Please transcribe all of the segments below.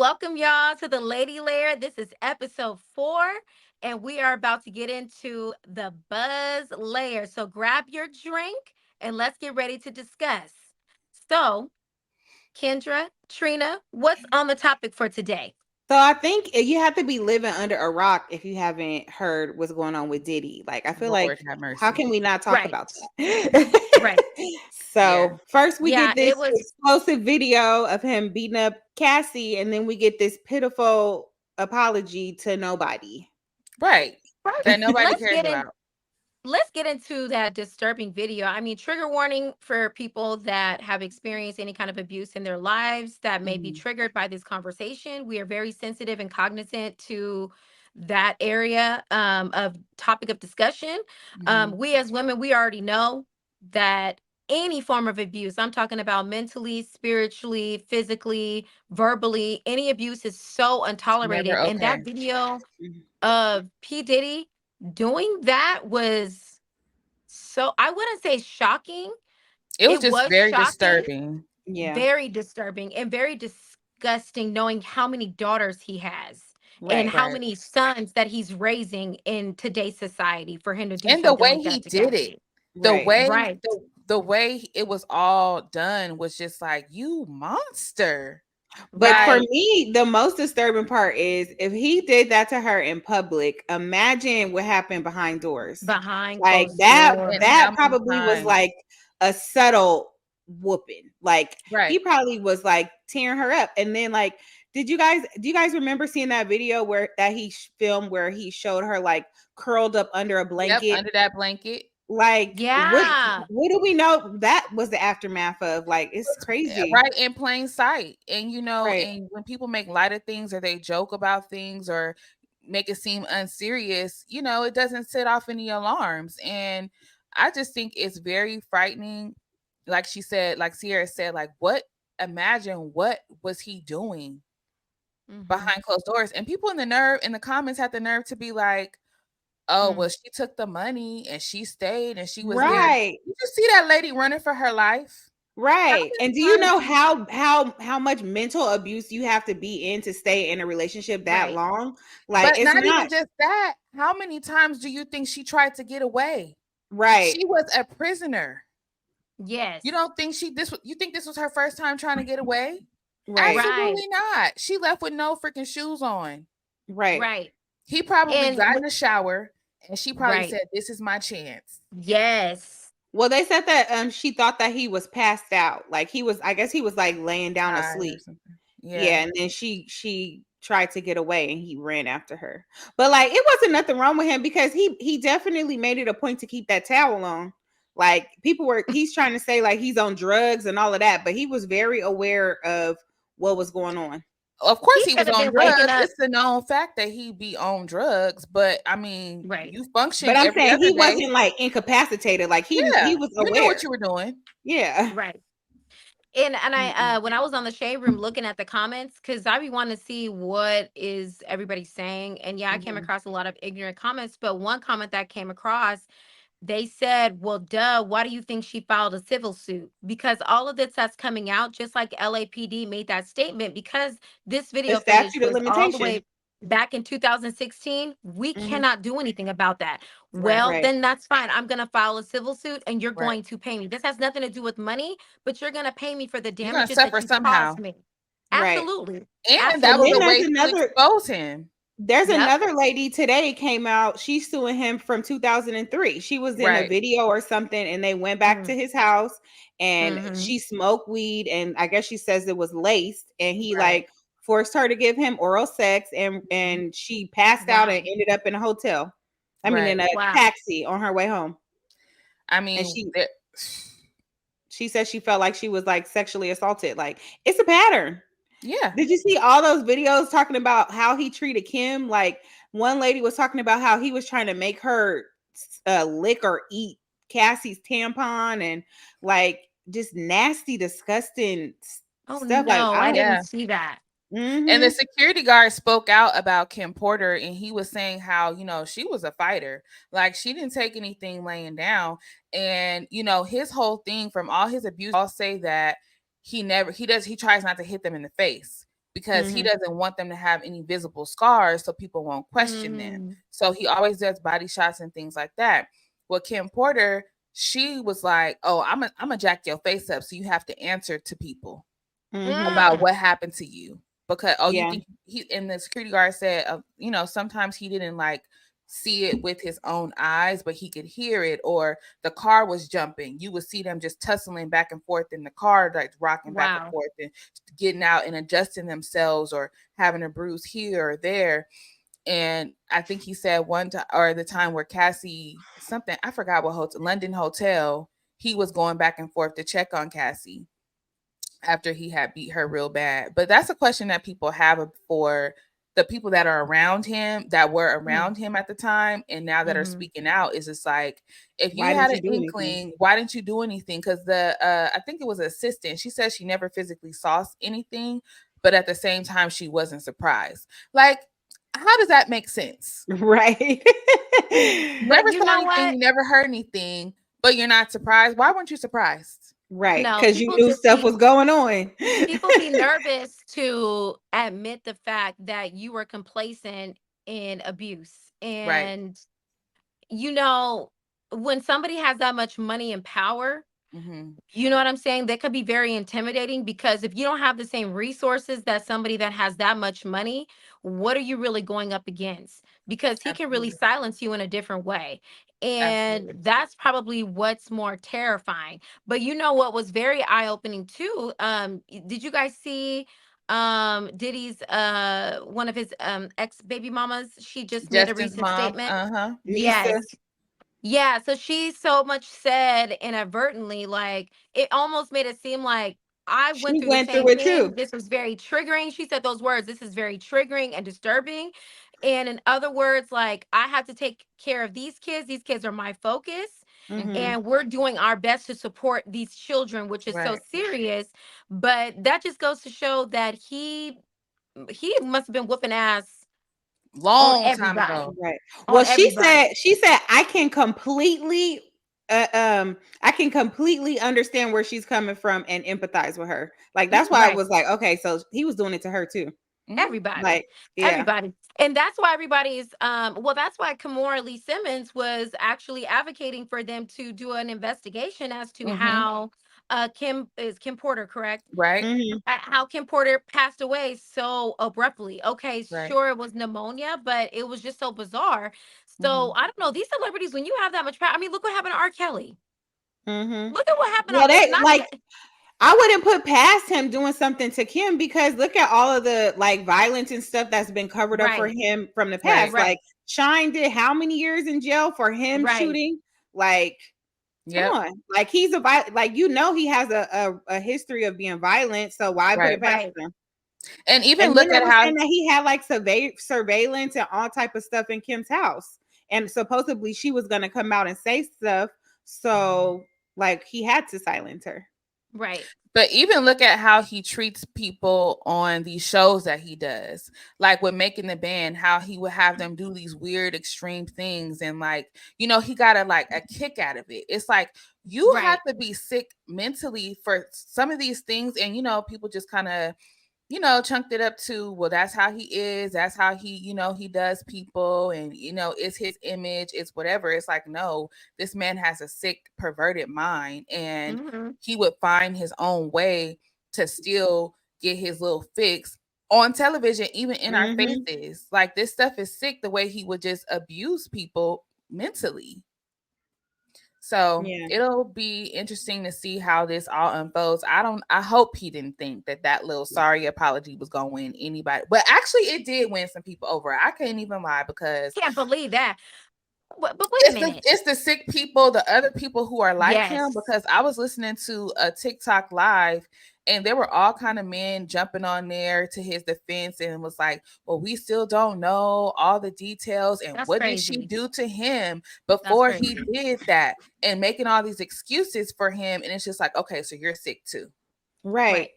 Welcome y'all to the Lady Lair. This is episode 4, and we are about to get into the buzz layer. So grab your drink and let's get ready to discuss. So, Kendra, Trina, what's on the topic for today? So I think you have to be living under a rock if you haven't heard what's going on with Diddy. Like I feel Lord like have how mercy. can we not talk Right, about that? right. Yeah. So first we Yeah, get it this was explosive video of him beating up Cassie, and then we get this pitiful apology to nobody. Right. first. That nobody Let's cares get in about. let's get into that disturbing video. I mean, trigger warning for people that have experienced any kind of abuse in their lives that may be Mhm. triggered by this conversation. We are very sensitive and cognizant to that area of topic of discussion. Mhm. We as women, we already know that any form of abuse, I'm talking about mentally, spiritually, physically, verbally, any abuse is so It's never untolerated. And okay. that video Mhm. of P. Diddy doing that was so, I wouldn't say shocking. It was It just was very shocking, disturbing. Yeah. very disturbing, and very disgusting knowing how many daughters he has and Right. how Right. many sons that he's raising in today's society for him to do And the something way like that he to did it, Cassie. the Right. way Right. the way it was all done was just like, you monster. But for Like, Right. me, the most disturbing part is if he did that to her in public, imagine what happened behind doors. Behind Like closed that and doors. that how many probably was times? like a subtle whooping. Like he Right. probably was like tearing her up. And then like do you guys remember seeing that video where that he filmed where he showed her like curled up under a Yep, blanket? under that blanket. Like Yeah. what do we know that was the aftermath of? Like it's crazy. Right in plain sight. And Right. and when people make light of things or they joke about things or make it seem unserious, it doesn't set off any alarms. And I just think it's very frightening. Like she said, like Sierra said, like imagine what was he doing Hmm. behind closed doors? And people in the comments had the nerve to be like, oh, well, she took the money and she stayed and she was there. Right. You just see that lady running for her life. How Right. And do you many times know do you how much mental abuse you have to be in to stay in a relationship that Right. long? Like But it's not not even just that. How many times do you think she tried to get away? right. She was a prisoner. Yes. You don't think you think this was her first time trying to get away? Right. Right. Absolutely not. She left with no freaking shoes on. Right. Right. He probably And got in the shower and she probably right. said, "This is my chance." Yes. Well, they said that she thought that he was passed out. Like he was I guess he was like laying down Tired or asleep. something. Yeah. Yeah, and then she tried to get away and he ran after her. But like it wasn't nothing wrong with him because he definitely made it a point to keep that towel on. Like he's trying to say like he's on drugs and all of that, but he was very aware of what was going on. Of He course he could was have on been waking drugs. up. It's the known fact that he be on drugs, but I mean, Right. you But function I'm every saying other he day. wasn't like incapacitated. Like he Yeah. was You knew what aware. you were doing. Yeah. Right. And I Mm-mm. when I was on the shade room looking at the comments, because I be wanting to see what is everybody saying. And yeah, I came Mhm. across a lot of ignorant comments, but one comment that came across, they said, well, duh, why do you think she filed a civil suit? Because all of this that's coming out, just like LAPD made that statement, because this The video footage statute of was all the limitation. way back in 2016, we Mhm. cannot do anything about that. Right. Well, Right. then that's fine. I'm going to file a civil suit and you're Right. going to pay me. This has nothing to do with money, but you're going to pay me for the You're gonna damages that suffer you caused somehow. me. Right. Absolutely. And that And was then a Absolutely. there's way to another expose him. There's Yep. another lady today came out. She's suing him from 2003. She was in a Right. video or something, and they went back Mm-hmm. to his house, and Mm-hmm. she smoked weed, and I guess she says it was laced, and he Right. like forced her to give him oral sex, and she passed out and Wow. ended up in a hotel. I mean, in Right. a Wow. taxi on her way home, I and mean, she said she felt like she was like sexually assaulted. Like it's a pattern. yeah. Did you see all those videos talking about how he treated Kim? Like one lady was talking about how he was trying to make her lick or eat Cassie's tampon and like just nasty, disgusting Oh stuff. Like no, I I don't. didn't Yeah. see that. And the Mm-hmm. security guard spoke out about Kim Porter and he was saying how, she was a fighter. Like she didn't take anything laying down. And, his whole thing from all his abuse, all say that he tries not to hit them in the face. because he Mhm. doesn't want them to have any visible scars so people won't question them. Mm-hmm. So he always does body shots and things like that. Well, Kim Porter, she was like, "Oh, I'm a jack your face up, so you have to answer to people Mhm. about Mm. what happened to you because oh you Yeah. think he and the security guard said sometimes he didn't like see it with his own eyes but he could hear it or the car was jumping you would see them just tussling back and forth in the car like rocking back and Wow. forth and getting out and adjusting themselves or having a bruise here or there. And I think he said one time or the time where Cassie something I forgot what hotel London hotel he was going back and forth to check on Cassie after he had beat her real bad. But that's a question that people have for the people that are around him that were around him at the time and now that are Mm-hmm. speaking out is just like if you Why had didn't an you do anything? inkling why didn't you do anything because the I think it was an assistant she said she never physically saw anything but at the same time she wasn't surprised like how does that make sense? Right. But Never you saw know anything, what? you never heard anything but you're not surprised. Why weren't you surprised? Right. No, Because you people knew just stuff be was going on. people be nervous to admit the fact that you were complacent in abuse. Right. And you know, when somebody has that much money and power, Hmm. you know what I'm saying? That could be very intimidating because if you don't have the same resources that somebody that has that much money, what are you really going up against? Because he can really Absolutely. silence you in a different way. And Absolutely. that's probably what's more terrifying. But you know what was very eye-opening too? Did you guys see Diddy's one of his ex baby mamas? She just made a Justin's recent mom. statement. Uh-huh. Lisa, Yes. Yeah, so she so much said inadvertently, like it almost made it seem like I went she through the went same through it thing. too. This was very triggering. She said those words, this is very triggering and disturbing. And in other words, like I have to take care of these kids. These kids are my focus. Hmm. Hmm. And we're doing our best to support these children, which is so Right. serious. But that just goes to show that he must have been whooping ass on Long time everybody. ago. Right. On Well, everybody. she said I can completely understand where she's coming from and empathize with her. Like that's why I Right. was like, okay, so he was doing it to her too. Hmm. Everybody. Like, yeah. Everybody. And that's why everybody's well, that's why Kimora Lee Simmons was actually advocating for them to do an investigation as to Hmm. how Kim Porter, correct? Right. Hmm. How Kim Porter passed away so abruptly. Okay, Right. sure it was pneumonia, but it was just so bizarre. So Hmm. I don't know. These celebrities, when you have that much power, I mean, look what happened to R. Kelly. Hmm. Look at what happened. Well, It's they not like that I wouldn't put past him doing something to Kim because look at all of the like violence and stuff that's been covered up for right, him from the Right. past. Like right, Shine did how many years in jail for him right. shooting? Like, come Yep. on. Like like he has a history of being violent, so why put Right. it past Right. him? And even And then look they at were how saying that he had like surveillance and all type of stuff in Kim's house. And supposedly she was gonna come out and say stuff. So like he had to silence her. Right. but even look at how he treats people on these shows that he does. Like with Making the Band, how he would have them do these weird extreme things and like, he got a kick out of it. It's like you have Right. to be sick mentally for some of these things and people just kind of chunked it up to, well, that's how he is. That's how he does people. And, it's his image, it's whatever. It's like, no, this man has a sick, perverted mind. And Mhm. he would find his own way to still get his little fix on television, even in our Hmm. faces. Like, this stuff is sick the way he would just abuse people mentally. So Yeah. it'll be interesting to see how this all unfolds. I hope he didn't think that that little sorry apology was going to win anybody. But actually, it did win some people over. I can't even lie because Can't believe that. But wait a it's the minute. it's the sick people, the other people who are like him. Yes, Because I was listening to a TikTok live, and there were all kind of men jumping on there to his defense, and was like, "Well, we still don't know all the details, and that's what did she crazy. do to him That's before he crazy. did that?" And making all these excuses for him, and it's just like, okay, so you're sick too, Right. Right.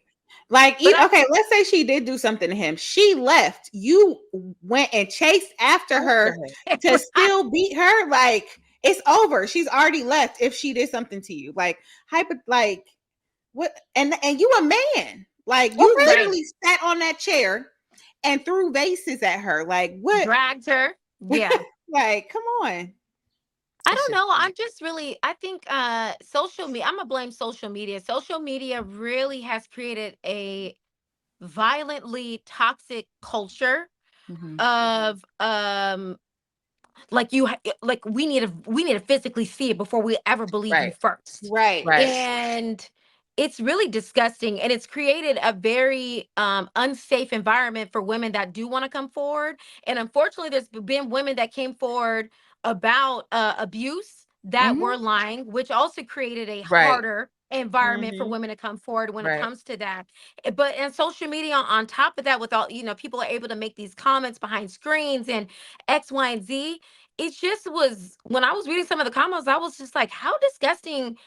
Like, But I okay, let's say she did do something to him. She left. You went and chased after after her her. to right. still beat her. Like, it's over. She's already left if she did something to you. Like, like what? And you a man. Like you Okay. Right. literally sat on that chair and threw vases at her. Like what? Dragged her. Yeah. Like come on. I It's don't just know. I'm just really, I think social media, I'm gonna blame social media. Social media really has created a violently toxic culture mhm. of like like we need to physically see it before we ever believe you Right. first. Right. Right. And it's really disgusting, and it's created a very unsafe environment for women that do want to come forward. And unfortunately there's been women that came forward about abuse that were Mhm. lying, which also created a Right. harder environment for Mm-hmm. women to come forward when it Right. comes to that. But and social media on top of that, with all, people are able to make these comments behind screens and X, Y, and Z. It just was, when I was reading some of the comments, I was just like, how disgusting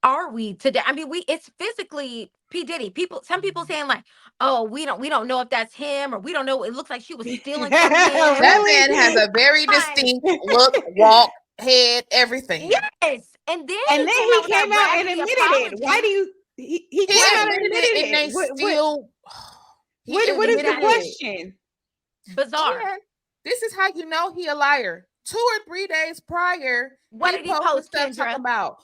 are we today? I mean, it's physically P. Diddy. Some people saying like, oh, we don't know if that's him, or we don't know. It looks like she was stealing from him. That Really? man has a very Like, distinct look, walk, head, everything. yes. And then And he then came out he with that came out and raggedy admitted it. Why do apology. you? He He came out Right. and admitted it, admitted and it. they still. He What is the admitted it, Exactly. question? Bizarre. and this is how you know he a liar. 2 or 3 days prior, What he did he posted post, stuff talking Kendra? about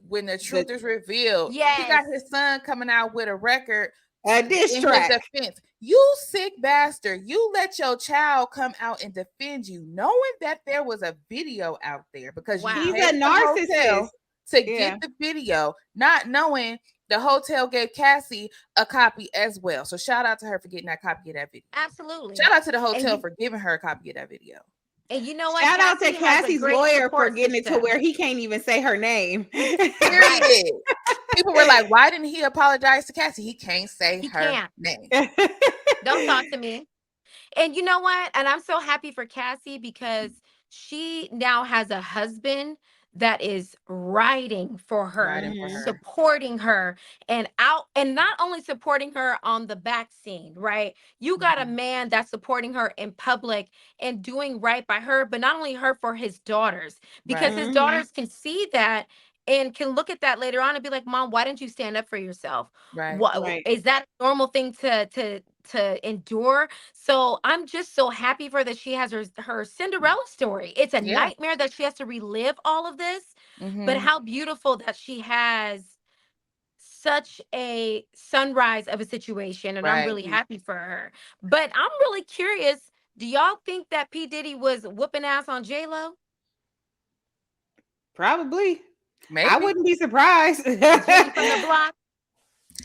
when the The truth is revealed. He got Yes. his son coming out with a record diss in his track. defense. You sick bastard. You let your child come out and defend you, knowing that there was a video out there because you He's Wow. a paid the narcissist. hotel to Yeah. get the video, not knowing the hotel gave Cassie a copy as well. So shout out to her for getting that copy of that video. Absolutely. Shout out to the And hotel you for giving her a copy of that video. and you know what? Shout out to Cassie has a Cassie's great lawyer for support getting it to system. where he can't even say her name. Right. Period. People were like, why didn't he apologize to Cassie? He can't say He her can't. name. Don't talk to me. And you know what? And I'm so happy for Cassie because she now has a husband that is riding for her, Riding for Hmm. her. supporting her, and not only supporting her on the back scene, right? You got a Mhm. man that's supporting her in public and doing right by her, but not only her, for his daughters, because Right. his Hmm. daughters can see that and can look at that later on and be like, Mom, why didn't you stand up for yourself? Right. What Right. is that a normal thing to endure? So I'm just so happy for that she has her Cinderella story. It's a Yeah. nightmare that she has to relive all of this, but Hmm. how beautiful that she has such a sunrise of a situation, and I'm Right. really happy for her. But I'm really curious, do y'all think that P. Diddy was whooping ass on JLo? Probably. I Maybe. wouldn't be surprised. Jenny from the block?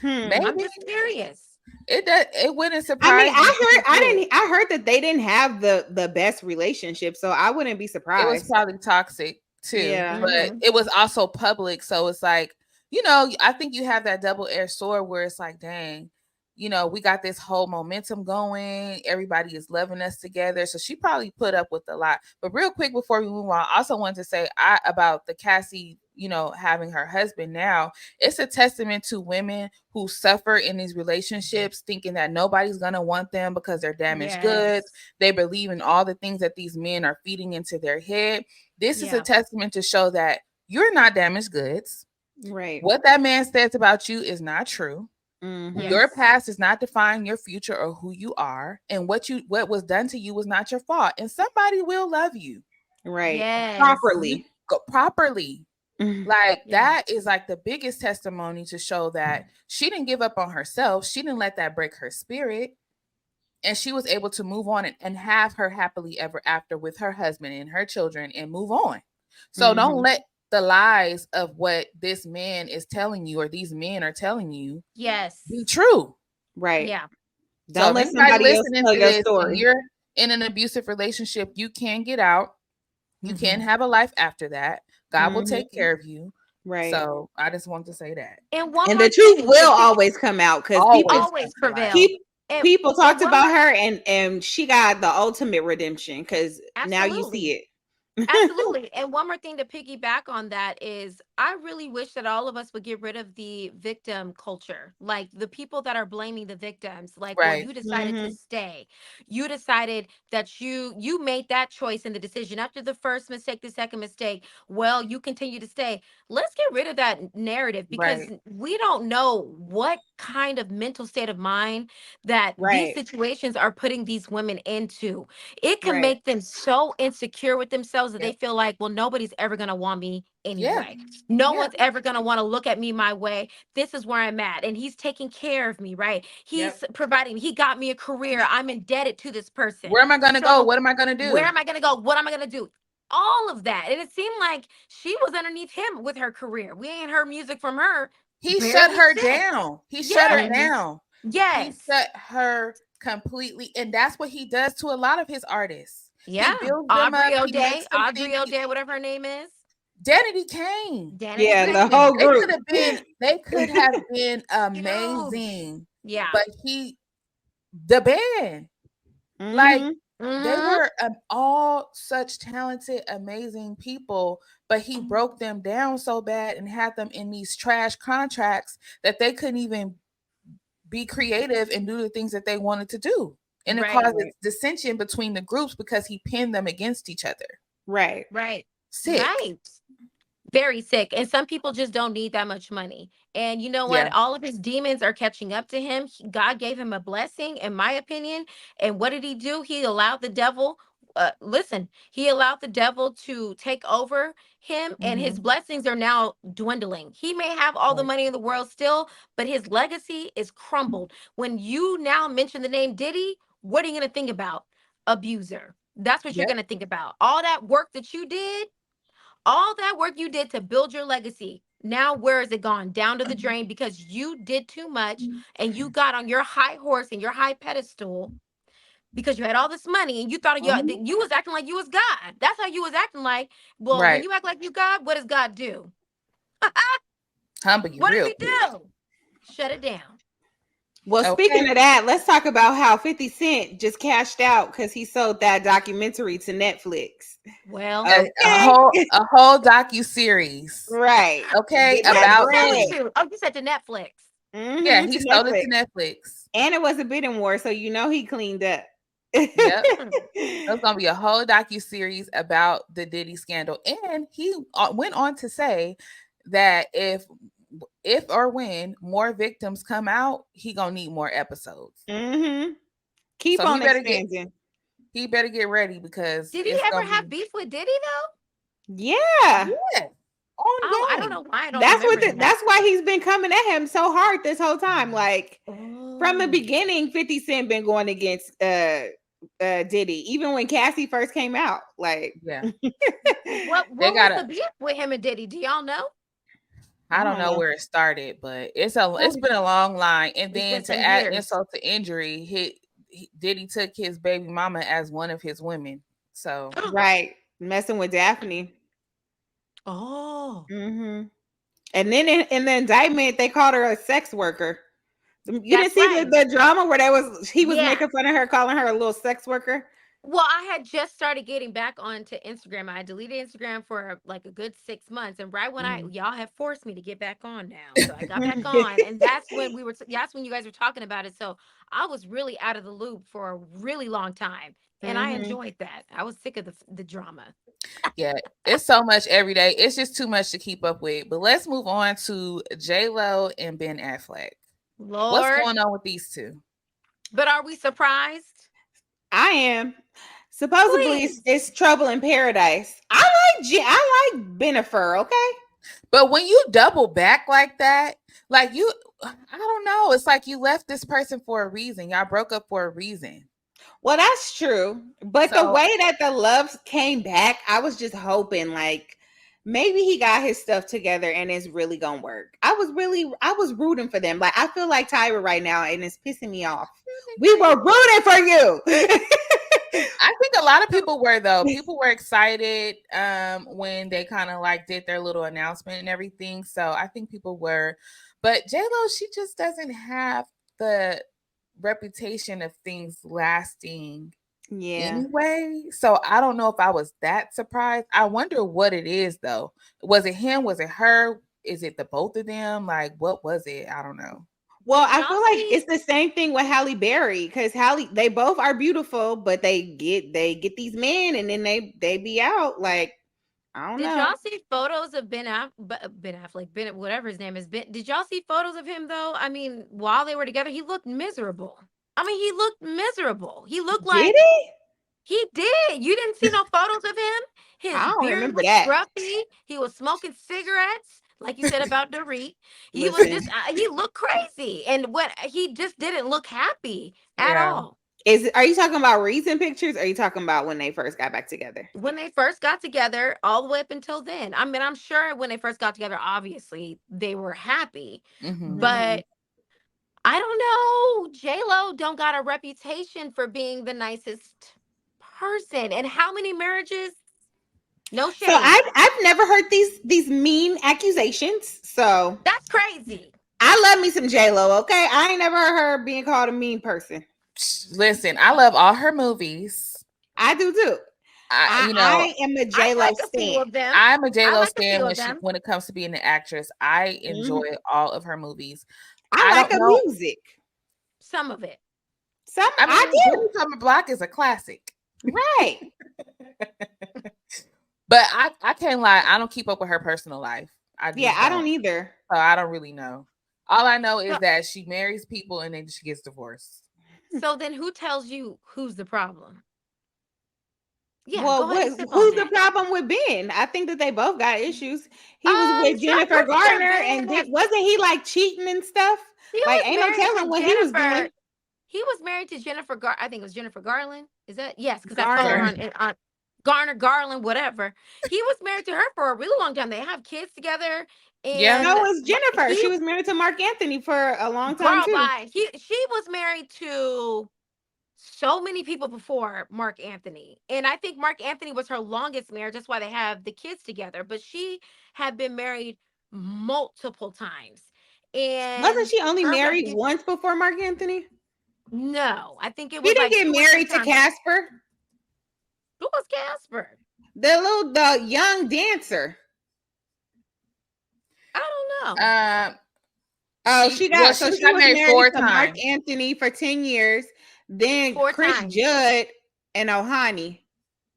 Hmm. I'm Maybe. just curious. It does. It wouldn't I mean, surprise me if he did. I heard that they didn't have the best relationship, so I wouldn't be It was surprised. probably toxic too, Yeah. but Hmm. it was also public. So it's like, I think you have that double-edged sword where it's like, dang, we got this whole momentum going. Everybody is loving us together. So she probably put up with a lot. But real quick before we move on, I also wanted to say about the Cassie, having her husband now. It's a testament to women who suffer in these relationships, thinking that nobody's gonna want them because they're damaged goods. Yes. They believe in all the things that these men are feeding into their head. This is a Yeah. testament to show that you're not damaged goods. Right. What that man says about you is not true. Hmm. Your Yes. past does not define your future or who you are, and what was done to you was not your fault. And somebody will love you. Right. Yes. You Properly. go properly. Mhm. Like Yeah. that is like the biggest testimony to show that she didn't give up on herself. She didn't let that break her spirit. And she was able to move on and have her happily ever after with her husband and her children and move on. So don't Mhm. let the lies of what this man is telling you or these men are telling you be Yes. true. Right. Yeah. So Don't if let anybody somebody else listening tell to your this and story. you're in an abusive relationship, you can get out. You can Hmm. have a life after that. God will take Hmm. care of you. Right. So I just want to say that. And one And more the truth thing to will pick, always come out because Always come always to light. prevail. peop- And people and talked one about more, her and she got the ultimate redemption because now you absolutely. see it. Absolutely. And one more thing to piggyback on that is I really wish that all of us would get rid of the victim culture. Like the people that are blaming the victims, like, well, Right. you decided to Mm-hmm. stay. You decided that you made that choice in the decision after the first mistake, the second mistake. Well, you continue to stay. Let's get rid of that narrative because Right. we don't know what kind of mental state of mind that these Right. situations are putting these women into. It can Right. make them so insecure with themselves that they Yep. feel like, well, nobody's ever going to want me Yeah. anyway. No Yeah. one's ever going to want to look at me my way. This is where I'm at. And he's taking care of me, right? Yep. He's providing, he got me a career. I'm indebted to this person. Where am I gonna go? So What am I gonna where do? am I going to go? What am I going to do? All of that. And it seemed like she was underneath him with her career. We ain't heard music from her He shut barely her since. down. He shut her Yes. Mm-hmm. down. He Yes. shut her completely. And that's what he does to a lot of his artists. He Yeah. builds them up. He makes them think Audrey O'Day, whatever her name is. Danity Kane. Danity Yeah, the Kane. whole group. They could have been Huge. amazing, Yeah. but the band, like Mm-hmm. they Mm-hmm. were all such talented, amazing people, but he broke them down so bad and had them in these trash contracts that they couldn't even be creative and do the things that they wanted to do. And it Right. causes Right. dissension between the groups because he pinned them against each other. Right. Right. Sick. Right. Very sick. And some people just don't need that much money. And you know Yeah. what? All of his demons are catching up to him. God gave him a blessing, in my opinion. And what did he do? He allowed the devil. Listen, he allowed the devil to take over him, and his Hmm. blessings are now dwindling. He may have all the Right. money in the world still, but his legacy is crumbled. When you now mention the name Diddy, what are you going to think about? Abuser. That's what you're Yep. going to think about. All that work that you did, all that work you did to build your legacy, now where is it gone? Down to the drain because you did too much and you got on your high horse and your high pedestal because you had all this money and you thought Mm-hmm. you was acting like you was God. That's how you was acting like. Well, when Right. you act like you God, what does God do? Humble you What does real he quick. do? Shut it down. Well, speaking Okay. of that, let's talk about how 50 Cent just cashed out because he sold that documentary to Netflix. Well, Okay. A whole docu series. Right. Okay, Get who did that he about sell it bread. Diddy. to? Oh, you said to Netflix. Yeah, Mm-hmm. he To sold it Netflix. to Netflix. And it was a bidding war, so you know he cleaned up. Yep. Hmm. There's gonna be a whole docu series about the Diddy scandal, and he went on to say that if or when more victims come out, he gonna need more episodes. Mm-hmm. Keep So on expanding. he better get ready because Did he it's ever gonna have be beef with Diddy though? Yeah. yeah Oh, I don't on know game. why I don't That's what remember that. that's why he's been coming at him so hard this whole time. Like from the Oh. beginning, 50 Cent been going against Diddy, even when Cassie first came out. Like Yeah, What they what was gotta. the beef with him and Diddy? Do y'all know? I I don't don't know know. where it started, but it's Oh, been a long line. And it's then been to some add years. insult to injury, Diddy took his baby mama as one of his women. So Right. Messing with Daphne. Oh, Hmm. And then in the indictment, they called her a sex worker. You didn't that's see right. the drama where he was Yeah. making fun of her, calling her a little sex worker. Well, I had just started getting back onto Instagram. I deleted Instagram for like a good 6 months, and right when mhm. y'all have forced me to get back on now, so I got back on, and that's when that's when you guys were talking about it. So I was really out of the loop for a really long time, and I Hmm. enjoyed that. I was sick of the drama. Yeah, it's so much every day. It's just too much to keep up with. But let's move on to JLo and Ben Affleck. What's Lord, going on with these two? but are we surprised? I am. Supposedly Please. it's trouble in paradise. I like Benifer, okay? But when you double back like that, like I don't know. It's like you left this person for a reason. Y'all broke up for a reason. Well, that's true. But the So way that the love came back, I was just hoping like maybe he got his stuff together and it's really gonna work. I was rooting for them. Like I feel like Tyra right now and it's pissing me off. We were rooting for you. I think a lot of people were though. People were excited when they kind of like did their little announcement and everything. So I think people were, but JLo, she just doesn't have the reputation of things lasting. Yeah. anyway. So I don't know if I was that surprised. I wonder what it is though. Was it him? Was it her? Is it the both of them? Like what was it? I don't know. Well, Did I y'all feel like see it's the same thing with Halle Berry because Halle, they both are beautiful, but they get these men and then they be out like I don't Did know. y'all see photos of Ben Affleck, Ben whatever his name is? Ben, did y'all see photos of him though? I mean, while they were together, he looked miserable. I mean, he looked miserable. He looked Did like he? he did. You didn't see no photos of him? His I don't beard remember was that. scruffy. He was smoking cigarettes, like you said about Dorit. He was Listen, just, he looked crazy. And what he just didn't look happy at Yeah. all. are you talking about recent pictures? Or are you talking about when they first got back together? When they first got together, all the way up until then. I mean, I'm sure when they first got together, obviously they were happy. Mm-hmm. Hmm. But I don't know. JLo don't got a reputation for being the nicest person. And how many marriages? No So shade. I've never heard these mean accusations. So That's crazy. I love me some J Lo. Okay, I ain't never heard her being called a mean person. Listen, I love all her movies. I do too. I, I you know, I am a I J Lo like a few stan. of them. I'm a J I Lo like a stan few when of them. it comes to being an actress. I enjoy Hmm. all of her movies. I I like don't her know. music. Some of it. Some I I mean, Blue do. Summer Block is a classic, Right. but I can't lie. I don't keep up with her personal life. I Yeah, just I don't. don't either. So I don't really know. All I know is So, that she marries people and then she gets divorced. so then who tells you who's the problem? Yeah, Well, go ahead what and sip on who's the that. problem with Ben? I think that they both got issues. He was with So I'm Jennifer pretty sure Garner, Ben and has, wasn't he like cheating and stuff? he Like, was ain't no married telling to what he was Jennifer. doing. He was married to Jennifer I think it was Jennifer Garland. Is that yes, because I follow her Garner. on Garner Garland, whatever. He was married to her for a really long time. They have kids together. Yeah. No, And it's Jennifer. he She was married to Mark Anthony for a long time girl too. by she was married to so many people before Mark Anthony. And I think Mark Anthony was her longest marriage. That's why they have the kids together. But she had been married multiple times. Wasn't And she only her married reputation, once before Mark Anthony? no, I think it He was didn't like get two or three married to times. Casper, Who was Casper? the young dancer. I don't know. Um, Oh, she she got was married married four to Mark times. Anthony for 10 years, then Four Chris times. Judd and Ohani.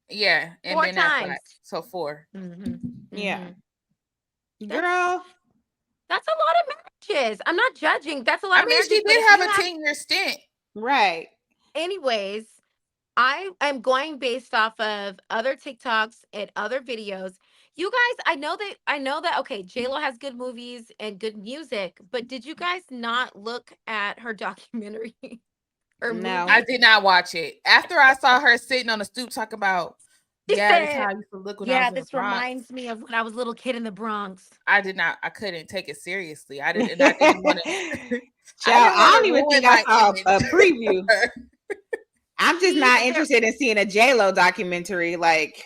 Yeah, and Four Ben Affleck. times. So four. Mm-hmm. Yeah. Mm-hmm. That's Girl. that's a lot of marriages. I'm not judging. That's a lot I of mean, marriages. she But did if have you a have, 10-year stint. Right. anyways, I am going based off of other TikToks and other videos. You guys, I know that okay, JLo has good movies and good music, but did you guys not look at her documentary or No. I movie? did not watch it. After I saw her sitting on the stoop talking about, She yeah, this is how said, I used to look when I "Yeah, was in the this Bronx. reminds me of when I was a little kid in the Bronx." I did not. I couldn't take it seriously. I didn't want to. I Child, didn't I want to don't even ruin think I my saw a image preview. for her. I'm just She not there interested in seeing a J-Lo documentary. Like,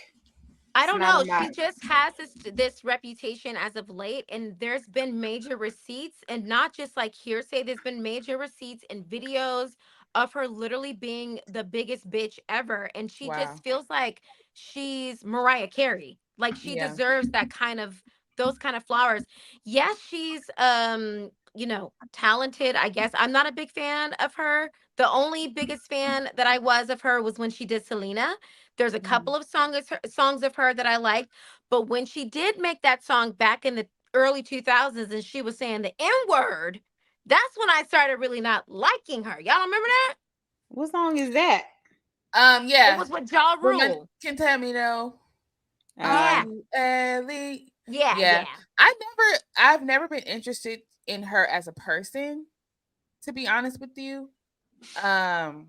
I it's don't not know. on my She just has this reputation as of late, and there's been major receipts, and not just like hearsay. There's been major receipts and videos of her literally being the biggest bitch ever, and she Wow. just feels like she's Mariah Carey. Like she Yeah. deserves that kind of those kind of flowers. Yes, she's talented. I guess I'm not a big fan of her. The only biggest fan that I was of her was when she did Selena. There's a Mhm. couple of songs of her that I liked, but when she did make that song back in the early 2000s and she was saying the N word, that's when I started really not liking her. Y'all remember that? What song is that? It Yeah. was with Ja Woman Rule. can tell me though. Are Yeah, Uh, you Ellie? yeah, Yeah. yeah. I've never been interested in her as a person, to be honest with you. Um,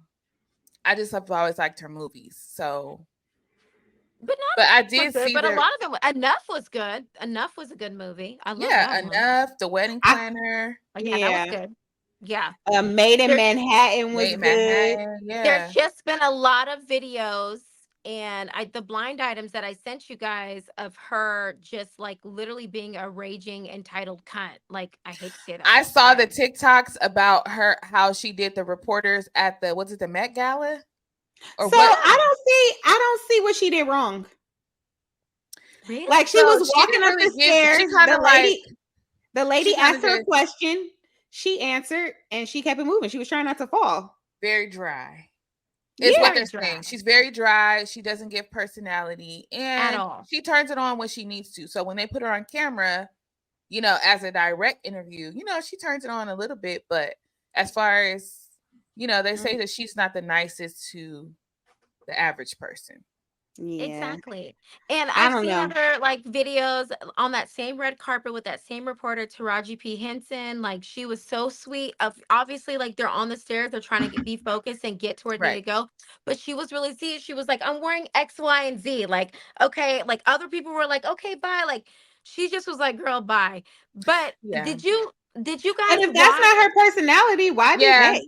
I just have always liked her movies. So, But not but I enough was did good. see But a the lot of them, enough was good. Enough was a good movie. I love yeah, that one. enough, the wedding I planner, Oh, yeah, that was yeah. good. Yeah. Made in There's Manhattan Made was in good. Manhattan. There's Yeah. just been a lot of videos and the blind items that I sent you guys of her just like literally being a raging entitled cunt. Like I hate to say that, I I'm saw the sorry. TikToks about her how she did the reporters at the what's it, the Met Gala? or So what? Yeah. I don't see what she did wrong. Really? Like she So was she walking didn't up really the give. stairs. She kind of like The she lady kind of asked her a just question. She answered and she kept it moving. She was trying not to fall. very dry. Is what Yeah. Very they're dry saying. She's very dry. She doesn't give personality, at and all. she turns it on when she needs to. So when they put her on camera, as a direct interview, she turns it on a little bit. But as far as they say that she's not the nicest to the average person. Yeah. Exactly. And I I've don't seen know. other like videos on that same red carpet with that same reporter, Taraji P. Henson. Like she was so sweet. Of obviously, like they're on the stairs, they're trying to be focused and get to where they need Right. to go. But she was really sweet. She was like, I'm wearing X, Y, and Z. Like, okay, like other people were like, okay, bye. Like she just was like, girl, bye. But Yeah. did you But guys if that's watch? not her personality, why did Yeah. they?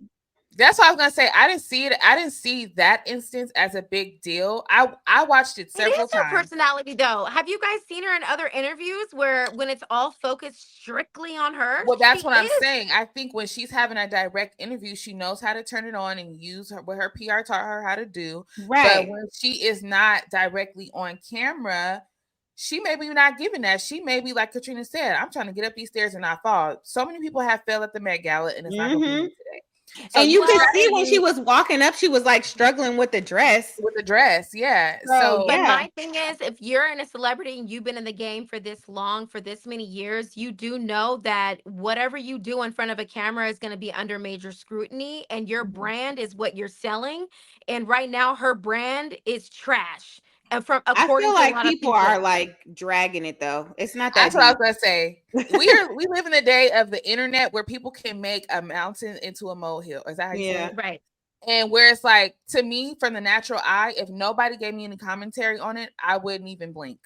That's what I was gonna say. I didn't see it. I didn't see that instance as a big deal. I watched it It several is her times. personality, though. Have you guys seen her in other interviews where when it's all focused strictly on her, Well, she that's what I'm is saying. I think when she's having a direct interview, she knows how to turn it on and use what her PR taught her how to do. But Right. when she is not directly on camera, she may be not giving that. She may be like Katrina said, I'm trying to get up these stairs and not fall. So many people have fell at the Met Gala, and it's not going to be Mm-hmm. me today. So And you you just could well. got see to when she use was walking up, she was like struggling with the dress. with the dress. Yeah. So So But yeah. my thing is, if you're in a celebrity and you've been in the game for this long, for this many years, you do know that whatever you do in front of a camera is going to be under major scrutiny, and your mhm. brand is what you're selling. And right now, her brand is trash, and from I feel according to a like lot of people are people. like dragging it though. It's not that That's what I was deep. gonna say. We live in the day of the internet where people can make a mountain into a molehill. Is that how you say Yeah. it? Right. And where it's like, to me, from the natural eye, if nobody gave me any commentary on it, I wouldn't even blink.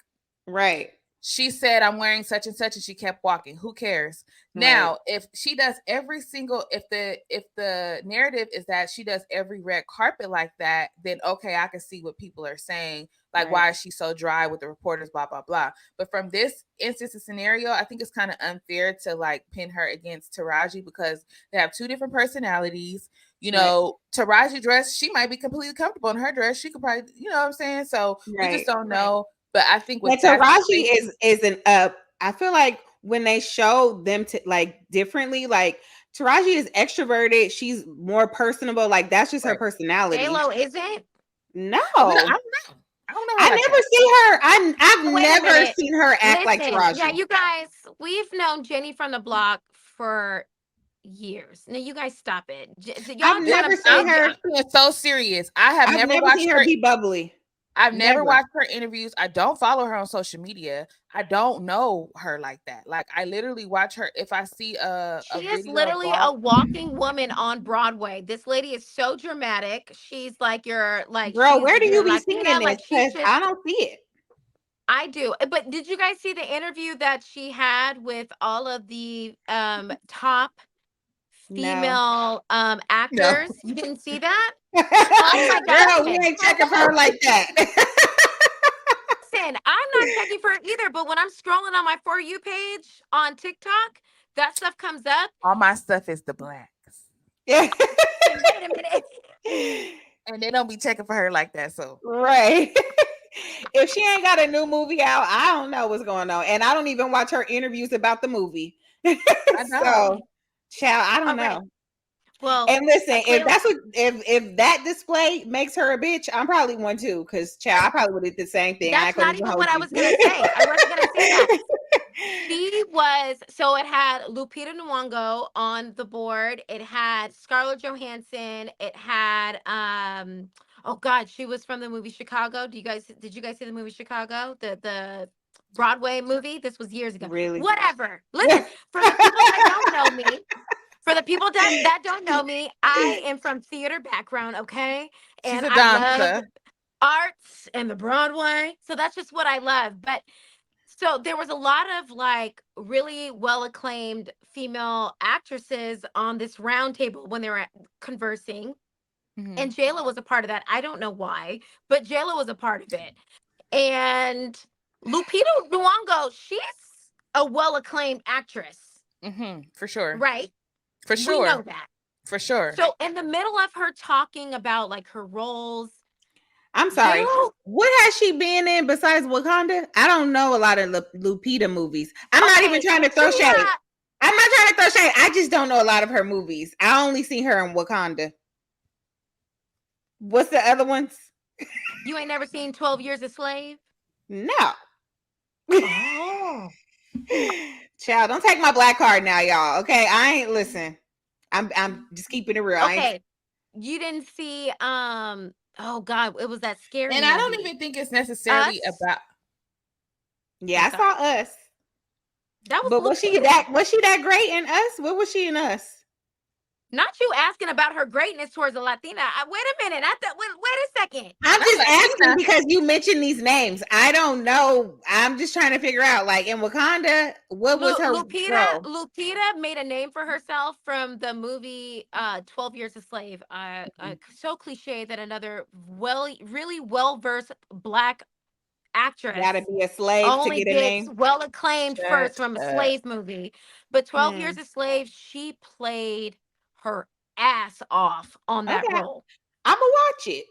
Right. She said I'm wearing such and such, and she kept walking. Who cares? Right. Now, if she does every single, if the narrative is that she does every red carpet like that, then okay, I can see what people are saying. Like, Right. why is she so dry with the reporters? Blah blah blah. But from this instance and scenario, I think it's kind of unfair to like pin her against Taraji because they have two different personalities. Right. Taraji dress, she might be completely comfortable in her dress. She could probably, you know what I'm saying? So we just Right. don't Right. know. But I think with But that Taraji situation, is an I feel like when they show them to like differently, like Taraji is extroverted, she's more personable, like that's just her right. personality. JLo isn't. No. I don't know. I don't know her I like never that. see her. I've Oh, wait a never minute. seen her act like Listen, yeah, Taraji. you guys, we've known Jenny from the block for years. Now, you guys stop it. I've Y'all trying never to seen put. her. I'm being so serious. I have I've never never watched seen her her. be bubbly. I've never Never. watched her interviews. I don't follow her on social media. I don't know her like that. Like I literally watch her if I see a She is video of literally golf. a walking woman on Broadway. This lady is so dramatic. She's like Girl, she's where do you your be Latina. seeing this? Like she's Because I just. don't see it. I do. But did you guys see the interview that she had with all of the top No. female No. actors? You didn't see that? Oh my God. Girl, we Listen. ain't checking for her like that. Listen, I'm not checking for it either, but when I'm scrolling on my For You page on TikTok, that stuff comes up. All my stuff is the blacks. Yeah. And wait a minute. And they don't be checking for her like that. So Right. If she ain't got a new movie out, I don't know what's going on. And I don't even watch her interviews about the movie. I don't. So, child, I don't All right. know. Well, And listen, if clearly, that's what if that display makes her a bitch, I'm probably one too. Cause child, I probably would have did the same thing. I ain't that's gonna not even even hold what I you. was going to say. I wasn't going to say that. She was, so it had Lupita Nyong'o on the board. It had Scarlett Johansson. It had oh God, she was from the movie Chicago. Did you guys see the movie Chicago? The Broadway movie? This was years ago. Really? Whatever. Listen, for the people that don't know me, for the people that don't know me, I am from theater background, okay? She's And a I love dancer. arts and the Broadway. So that's just what I love. But so there was a lot of like really well acclaimed female actresses on this round table when they were conversing. Mhm. And JLo was a part of that. I don't know why, but JLo was a part of it. And Lupita Nyong'o, she's a well acclaimed actress, For sure. right? For We know sure. that. For sure. So in the middle of her talking about like her roles I'm sorry. JLo. What has she been in besides Wakanda? I don't know a lot of Lupita movies. I'm not even Okay, trying to she throw shade. had. I'm not trying to throw shade. I just don't know a lot of her movies. I only see her in Wakanda. What's the other ones? You ain't never seen 12 Years a Slave? No. Oh. Child, don't take my black card now, y'all. Okay, I ain't listen. I'm just keeping it real. I ain't. Okay. You didn't see oh God, it was that scary And I don't movie. even think it's necessarily Us? about. Yeah, I'm I sorry. saw Us, That was but Lupita. was she that great in Us? What was she in Us? Not you asking about her greatness towards a Latina. Wait a minute. I thought wait a second. I'm Not just asking Latina. because you mentioned these names. I don't know. I'm just trying to figure out, like in Wakanda, what was her role? Lupita made a name for herself from the movie 12 Years a Slave. So cliche that another really well versed black actress Gotta be a slave to only get a gets name. well acclaimed first Shut from a up. slave movie. But 12 Years Hmm. a Slave, she played her ass off on that Okay, role. I'm gonna watch it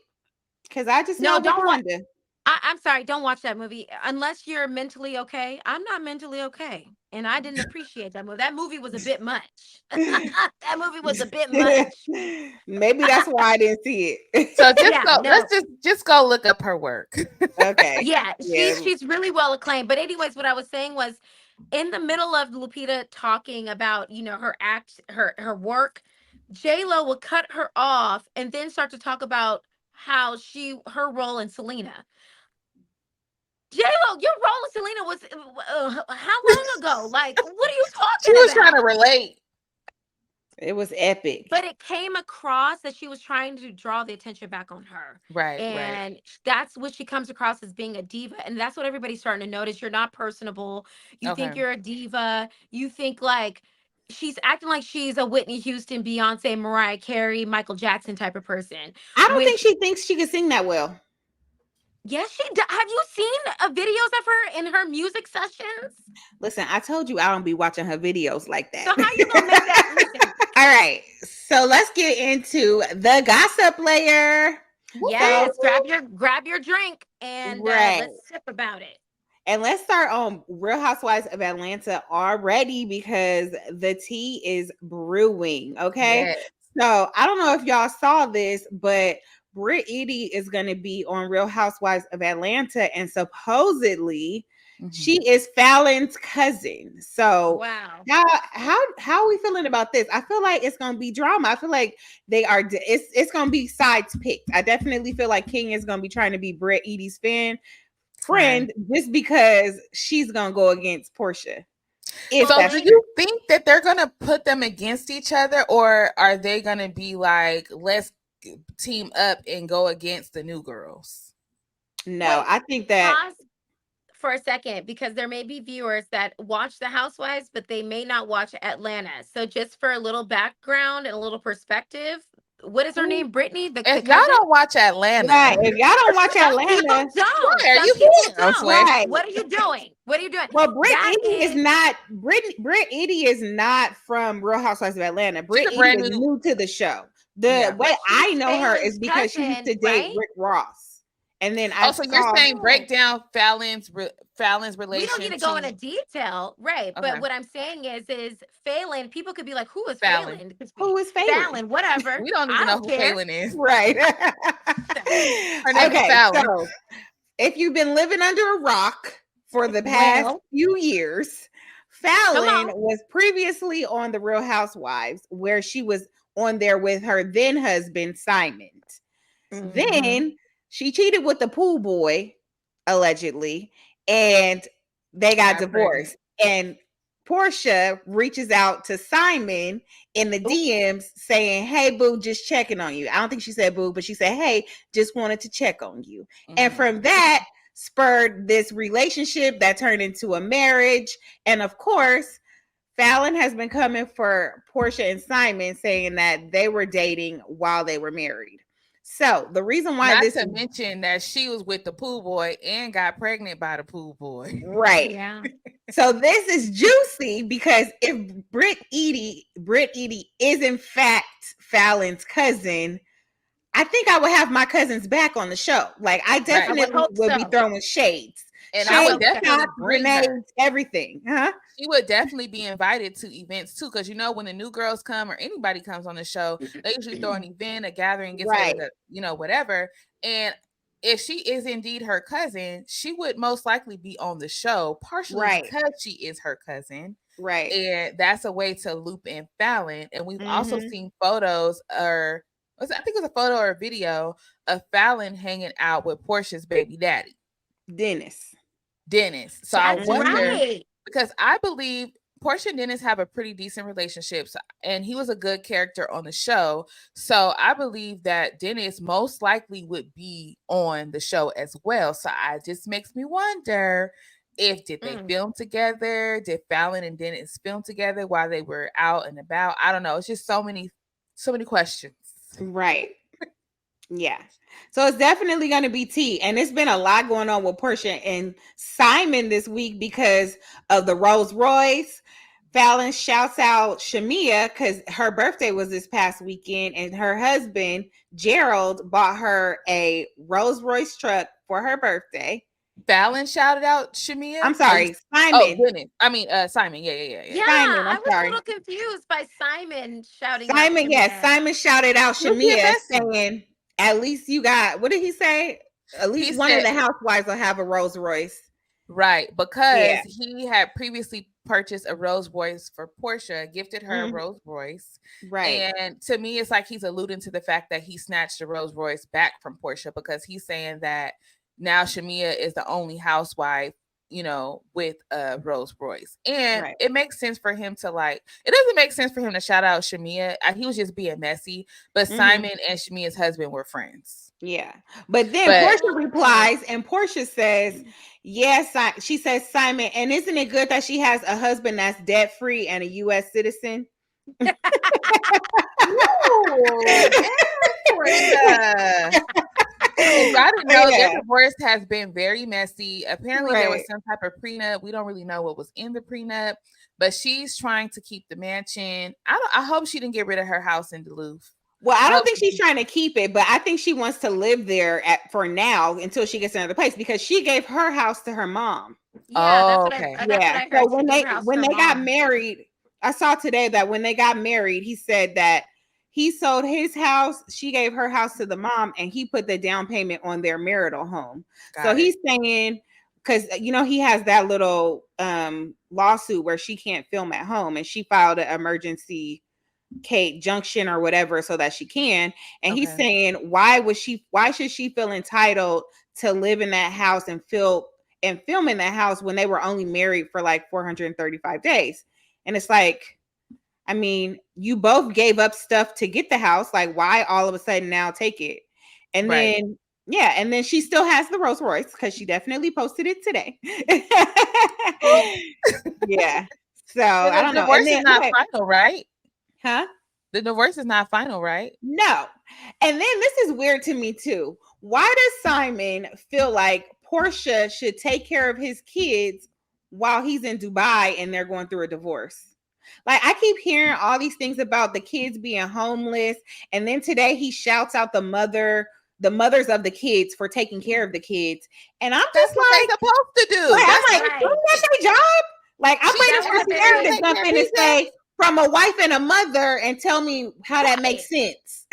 because I just No, know don't watch. Wakanda. I'm sorry, don't watch that movie unless you're mentally okay. I'm not mentally okay, and I didn't appreciate that movie. That movie was a bit much. That movie was a bit much. Maybe that's why I didn't see it. So just Yeah, go. no. Let's just go look up her work. Okay. Yeah, Yeah. she's really well acclaimed. But anyways, what I was saying was in the middle of Lupita talking about, her act, her work, JLo will cut her off and then start to talk about how her role in Selena. JLo, your role in Selena was how long ago? Like, what are you She talking was trying to about? relate. It was epic. But it came across that she was trying to draw the attention back on her. Right, right. And that's what she comes across as being a diva. And that's what everybody's starting to notice. You're not personable. You think Okay. you're a diva. You think like she's acting like she's a Whitney Houston, Beyonce, Mariah Carey, Michael Jackson type of person. I don't think Which, she thinks she could sing that well. yes, have you seen videos of her in her music sessions? Listen, I told you I don't be watching her videos like So that. how you gonna make that? Listen, All right. So let's get into the gossip layer. So, yes, grab your drink and right. let's sip about it. And let's start on Real Housewives of Atlanta already because the tea is brewing. Okay. Yeah. So I don't know if y'all saw this, but Britt Edie is going to be on Real Housewives of Atlanta, and supposedly Mhm. she is Fallon's cousin. So Wow. how are we feeling about this? I feel like it's going to be drama. I feel like it's going to be sides picked. I definitely feel like King is going to be trying to be Britt Edie's Right. friend just because she's gonna go against Porsha. If Well, So that's do ain't true. you think that they're gonna put them against each other, or are they gonna be like, let's team up and go against the new girls? No, wait, I think that pause for a second because there may be viewers that watch the Housewives, but they may not watch Atlanta. So just for a little background and a little perspective, what is her name? Brittany, the If y'all cousin? don't watch right, Atlanta, if y'all don't watch Some people Atlanta, don't. why are Some you people here? I'm don't. sway. right. What are you doing? What are you doing? Well, That is Britt Edie is not from Real Housewives of Atlanta. She's Britt a Edie brand is new. new to the show. The Yeah. way but I she's know her is Phelan's because she used cousin, to date right? Rick Ross. And then I Oh, so you're saw saying break Oh. down Fallon's We don't need relation to go into to detail, right? But okay what I'm saying is Phelan. People could be like, "Who is Fallon. Phelan?" who is Phelan. Fallon, whatever. We don't I even know don't who care. Phelan is. Right. Her name is Okay, Fallon. so if you've been living under a rock for the past Well, few years, come Fallon on. was previously on The Real Housewives, where she was on there with her then husband, Simon. Hmm. Then she cheated with the pool boy, allegedly, and they got Got pregnant. divorced. And Portia reaches out to Simon in the DMs saying, "Hey, boo, just checking on you." I don't think she said boo, but she said, "Hey, just wanted to check on you." And Hmm. from that spurred this relationship that turned into a marriage. And of course, Fallon has been coming for Portia and Simon saying that they were dating while they were married. So the reason why Not this to is mention that she was with the pool boy and got pregnant by the pool boy. right. Yeah. So this is juicy because if Britt Edie is in fact Fallon's cousin, I think I would have my cousin's back on the show. Like I I Right. would definitely hope would be so. throwing shades, And I I would hope shades, so. definitely shots, bring her. grenades, everything. Huh? She would definitely be invited to events too, because when the new girls come or anybody comes on the show, they usually throw an event, a gathering, get together, Right. to, whatever. And if she is indeed her cousin, she would most likely be on the show, partially Right. because she is her cousin. Right. And that's a way to loop in Fallon. And we've also Mm-hmm. seen photos, or I think it was a photo or a video of Fallon hanging out with Portia's baby daddy, Dennis. Dennis. So I That's Mm-hmm. wonder, right. because I believe Portia and Dennis have a pretty decent relationship, and he was a good character on the show. So I believe that Dennis most likely would be on the show as well. So I just makes me wonder, if did they Mm. film together? Did Fallon and Dennis film together while they were out and about? I don't know. It's just so many questions. Right. Yeah. So it's definitely going to be tea. And it's been a lot going on with Portia and Simon this week because of the Rolls Royce. Fallon shouts out Shamia because her birthday was this past weekend, and her husband, Gerald, bought her a Rolls Royce truck for her birthday. Fallon shouted out Shamia. I'm sorry, Oh, Simon. Dennis. I mean, Simon. Yeah, yeah, yeah, Yeah, yeah. Simon, I'm I was a sorry. little confused by Simon shouting out Simon, yes, Shamia. Simon shouted out He was being Shamia messy. saying, at least you got, what did he say? At He least one of said, the housewives will have a Rolls Royce. right, because Yeah. he had previously purchased a Rolls Royce for Portia, gifted her a Mhm. Rolls Royce. Right. And to me, it's like he's alluding to the fact that he snatched the Rolls Royce back from Portia, because he's saying that now Shamia is the only housewife, with a Rolls Royce. And Right. it makes sense for him to, like, it doesn't make sense for him to shout out Shamia. He was just being messy, but Mhm. Simon and Shamia's husband were friends. Yeah. But then But Portia Oh. replies, and Portia says, yes, she says, Simon, and isn't it good that she has a husband that's debt free and a US citizen? ooh, yes, Portia. If y'all didn't know, their Yeah. divorce has been very messy. Apparently, there was Right. some type of prenup. We don't really know what was in the prenup, but she's trying to keep the mansion. I hope she didn't get rid of her house in Duluth. Well, I I don't hope think she she's trying to keep it, but I think she wants to live there for now until she gets another place because she gave her house to her mom. Yeah, Oh, okay. that's what Yeah. I So heard. She gave her house to when her they got mom. married, I saw today that when they got married, he said that he sold his house, she gave her house to the mom, and he put the down payment on their marital home. So Got it. he's saying, because he has that little lawsuit where she can't film at home, and she filed an emergency Kate Junction or whatever so that she can. And he's Okay. saying, why should she feel entitled to live in that house and film in that house when they were only married for like 435 days? And it's like, I mean, you both gave up stuff to get the house. Like, why all of a sudden now take it? And Right. then, yeah, and then she still has the Rolls Royce because she definitely posted it today. Yeah. So And I the don't know. And divorce is then, not okay, final, right? huh? The divorce is not final, right? No. And then this is weird to me too. Why does Simon feel like Portia should take care of his kids while he's in Dubai and they're going through a divorce? Like I keep hearing all these things about the kids being homeless, and then today he shouts out the mothers of the kids for taking care of the kids. And I'm That's just what they're like, supposed to do. I'm That's like, what isn't Right. that their job? Like I'm she waiting That didn't was for have to their come Sierra and to take jump care of in and his say, ass. from a wife and a mother, and tell me how that makes right. sense.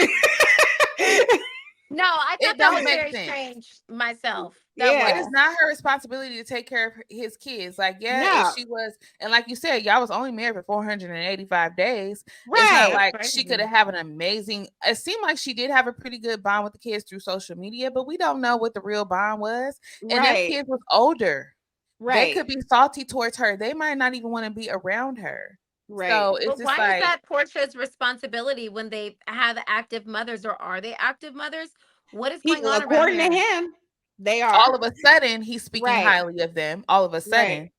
No, I thought It that don't was make very sense. strange myself. That It Yeah. is was. not her responsibility to take care of his kids. Like, yeah, if No. she was, and like you said, y'all was only married for 485 days. It's not Right. That's like she could crazy. have an amazing, it seemed like she did have a pretty good bond with the kids through social media, but we don't know what the real bond was. And their Right. kids was older. They Right. could be salty towards her. They might not even want to be around her. Right. So it's But just why is like, that Portia's responsibility when they have active mothers, or are they active mothers? What is going on around According to here? him, they are. all of a sudden, he's speaking Right. highly of them. All of a Right. sudden.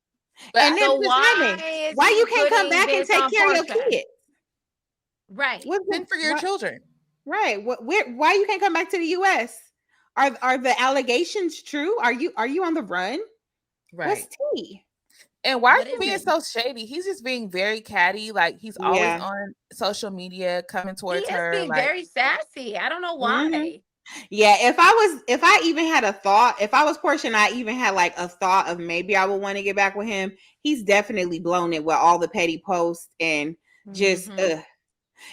But And then So Miss why Simon, is why he you can't come putting back and this take on care of your Portia? kids? Right. What's send the for your what? children. Right. Why you can't come back to the US? Are the allegations true? Are you on the run? What's Right. tea? And why are What you is being it? so shady? He's just being very catty. Like he's always Yeah. on social media coming He towards is her. being Like very sassy. I don't know Hmm. why. Yeah, if I even had a thought, if I was Portia and I even had like a thought of maybe I would want to get back with him, he's definitely blown it with all the petty posts and just Hmm.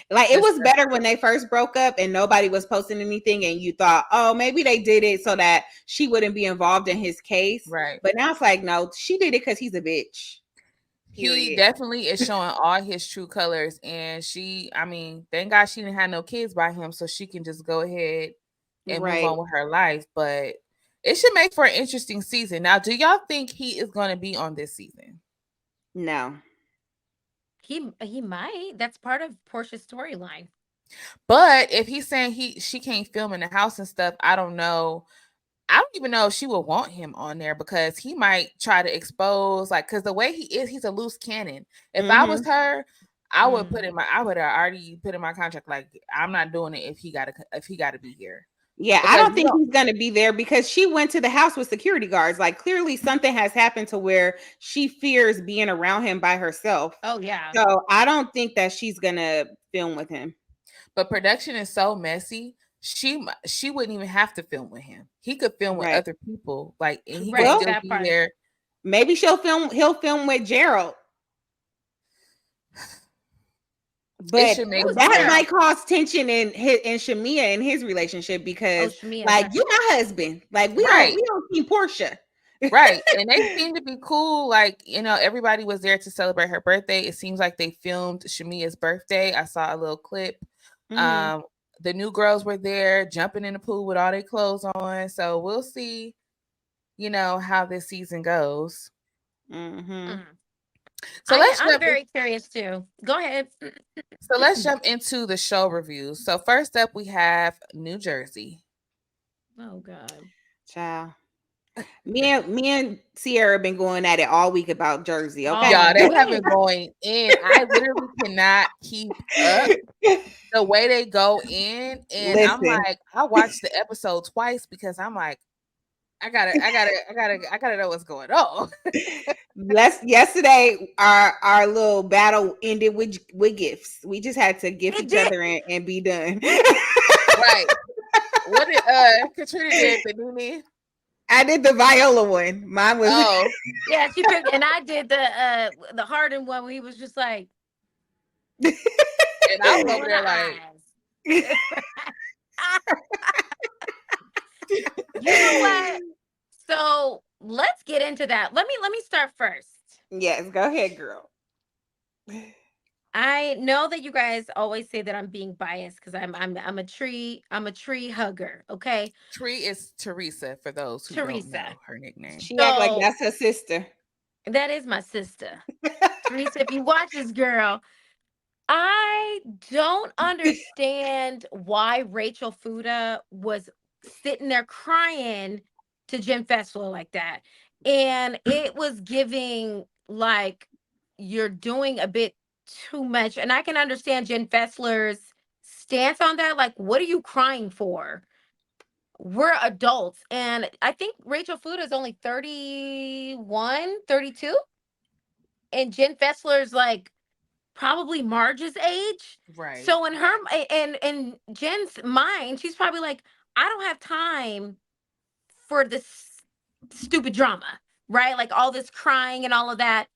like it was better when disrespectful. they first broke up and nobody was posting anything and you thought, oh, maybe they did it so that she wouldn't be involved in his case. Right. But now it's like, no, she did it because he's a bitch. He Period. definitely is showing all his true colors. And she, I mean, thank God she didn't have no kids by him, so she can just go ahead and move Right. on with her life. But it should make for an interesting season. Now, do y'all think he is going to be on this season? No. He might. That's part of Portia's storyline. But if he's saying she can't film in the house and stuff, I don't know. I don't even know if she would want him on there because he might try to expose, like, because the way he is, he's a loose cannon. If I was Mm-hmm. her, Mm. I would have already put in my contract, like, I'm not doing it if he gotta be here Yeah, I because don't you think don't. he's going to be there because she went to the house with security guards. Like clearly something has happened to where she fears being around him by herself. Oh yeah. So I don't think that she's going to film with him. But production is so messy. She wouldn't even have to film with him. He could film with Right. other people, like, and he could Right. Well, still That be part. there. maybe he'll film with Gerald. It But should make Who's that for Gerald? might cause tension in his in Shamia and his relationship Oh, because Shamia. like Okay. you my husband. Like right. we don't see Portia. Right. And they seem to be cool. Like, everybody was there to celebrate her birthday. It seems like they filmed Shamia's birthday. I saw a little clip. Mm-hmm. Um, the new girls were there jumping in the pool with all their clothes on. So we'll see, how this season goes. Mm-hmm. Mm. So let's I'm jump in, very curious too. Go ahead. so let's jump into the show reviews. So first up we have New Jersey. Oh God. Child. Me and Sierra been going at it all week about Jersey, okay? All Y'all, they have been week. going in. I literally cannot keep up the way they go in, and I'm Listen, like, I watched the episode twice because I'm like, I gotta know what's going on. yesterday our little battle ended with gifts. We just had to gift It each did. other and be done. Right? What did Katrina did the Nene? I did the Viola one. Mine was Oh, Yeah, she picked, and I did the Harden one where he was just like and I was over rolling there her like, eyes. You know what? So let's get into that. Let me start first. yes, go ahead, girl. I know that you guys always say that I'm being biased because I'm a tree hugger. Okay, Tree is Teresa for those who don't Teresa. know her nickname. She act like So that's her sister. that is my sister, Teresa. If you watch this, girl, I don't understand why Rachel Fuda was sitting there crying to Jen Fessler like that. And it was giving like you're doing a bit too much. And I can understand Jen Fessler's stance on that. Like, what are you crying for? We're adults. And I think Rachel Fuda is only 31, 32, and Jen Fessler's like probably Marge's age. Right. So in her and Jen's mind, she's probably like, I don't have time for this stupid drama, right? Like all this crying and all of that.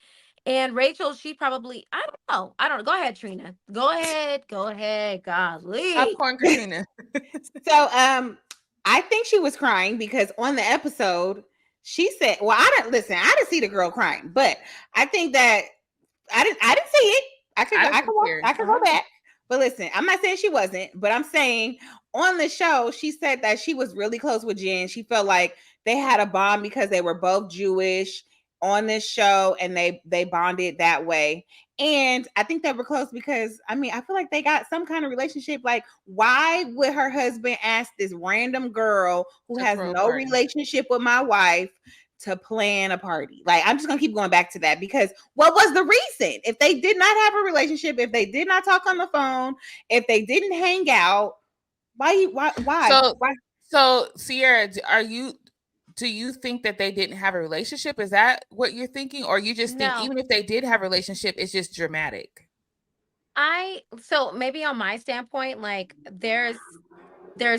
And Rachel, she probably, I don't know. I don't know. Go ahead, Trina. Go ahead. Go ahead. Golly. Popcorn Katrina. So I think she was crying because on the episode she said, well, I didn't see the girl crying, but I think that I didn't see it. I didn't care. I could go back. But listen, I'm not saying she wasn't, but I'm saying on the show she said that she was really close with Jen. She felt like they had a bond because they were both Jewish on this show and they bonded that way. And I think they were close because I mean, I feel like they got some kind of relationship. Like, why would her husband ask this random girl who To has throw a no party. relationship with my wife to plan a party? Like, I'm just gonna keep going back to that because what was the reason? If they did not have a relationship, if they did not talk on the phone, if they didn't hang out, why? So Why? so Sierra, do you think that they didn't have a relationship? Is that what you're thinking? Or you just think No, even if they did have a relationship, it's just dramatic? so maybe on my standpoint, like there's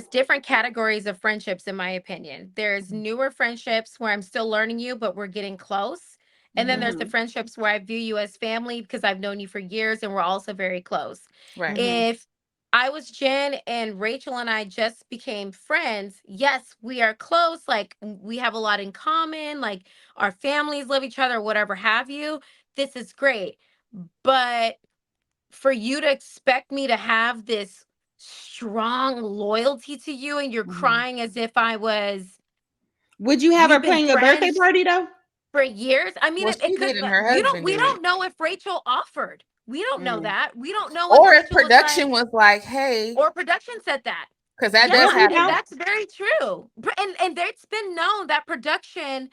different categories of friendships in my opinion. There's newer friendships where I'm still learning you, but we're getting close. And then Mm-hmm. there's the Mhm. friendships where I view you as family because I've known you for years and we're also very close. Right. Mhm. If I was Jen and Rachel and I just became friends, yes, we are close. Like we have a lot in common, like our families love each other, whatever have you. This is great. But for you to expect me to have this strong loyalty to you and you're Mhm. crying as if I was Would you have her we've been playing a birthday friends party though? for years. I mean Well, it she could, did and but her you don't husband we did. don't know if Rachel offered. We don't know Mm. that. We don't know if Or if Rachel was production like, was like, hey, or production said that. because that Yeah, does Well, you and know, happen. that's very true. And it's been known that production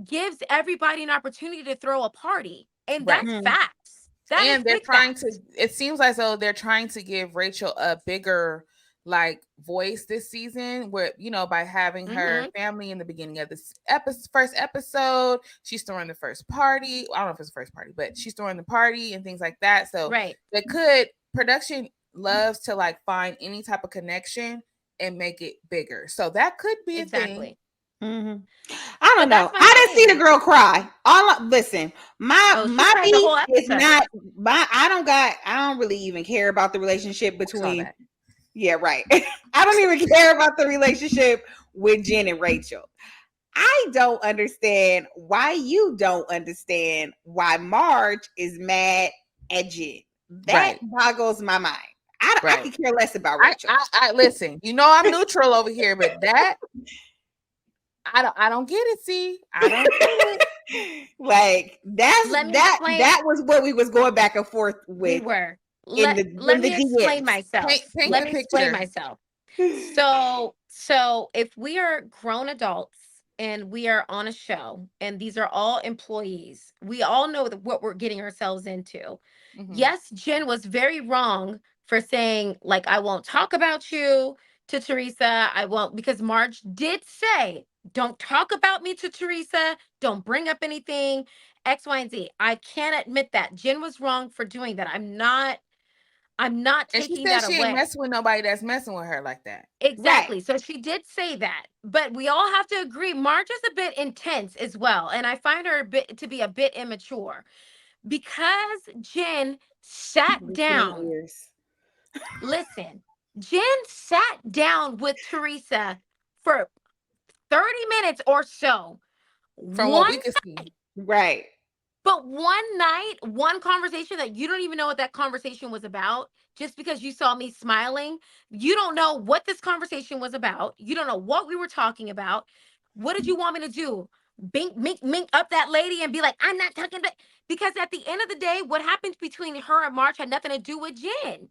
gives everybody an opportunity to throw a party. And Right. that's mm, facts. That is And they're big trying to, facts. it seems as though they're trying to give Rachel a bigger like voice this season, where by having her Mhm. family in the beginning of this first episode, she's throwing the first party. I don't know if it's the first party, but she's throwing the party and things like that. So Right. they could, production loves to like find any type of connection and make it bigger, so that could be a thing. Exactly. mhm. I don't But know. that's my I didn't see the thing. girl cry. Listen, my Oh, she my cried the beef whole is episode. not my. I don't really even care about the relationship I saw between. that. Yeah, right. I don't even care about the relationship with Jen and Rachel. I don't understand why you don't understand why Marge is mad at Jen. That Right. boggles my mind. I Right. could care less about I, Rachel. I I listen. I'm neutral over here, but that I don't get it. See, I don't get it. Like Let me explain. that was what we was going back and forth We with were. in Let the me explain DMs. myself. Paint Let the me explain picture. myself. So if we are grown adults and we are on a show and these are all employees, we all know what we're getting ourselves into. Hmm. Yes, Jen was very wrong for saying like I won't talk about you to Teresa. I won't, because Marge did say don't talk about me to Teresa. Don't bring up anything X, Y, and Z. I can't admit that. Jen was wrong for doing that. I'm not And she taking said that she ain't away. messing with nobody that's messing with her like that. Right. Exactly. So she did say that. But we all have to agree Marge is a bit intense as well. And I find her a bit to be a bit immature because Jen sat Listening down. ears. Listen, Jen sat down with Teresa for 30 minutes or so. From what One we could see. Right. But one night, one conversation that you don't even know what that conversation was about, just because you saw me smiling, you don't know what this conversation was about. You don't know what we were talking about. What did you want me to do? Bink, mink, mink up that lady and be like, I'm not talking about. Because at the end of the day, what happened between her and March had nothing to do with Jen.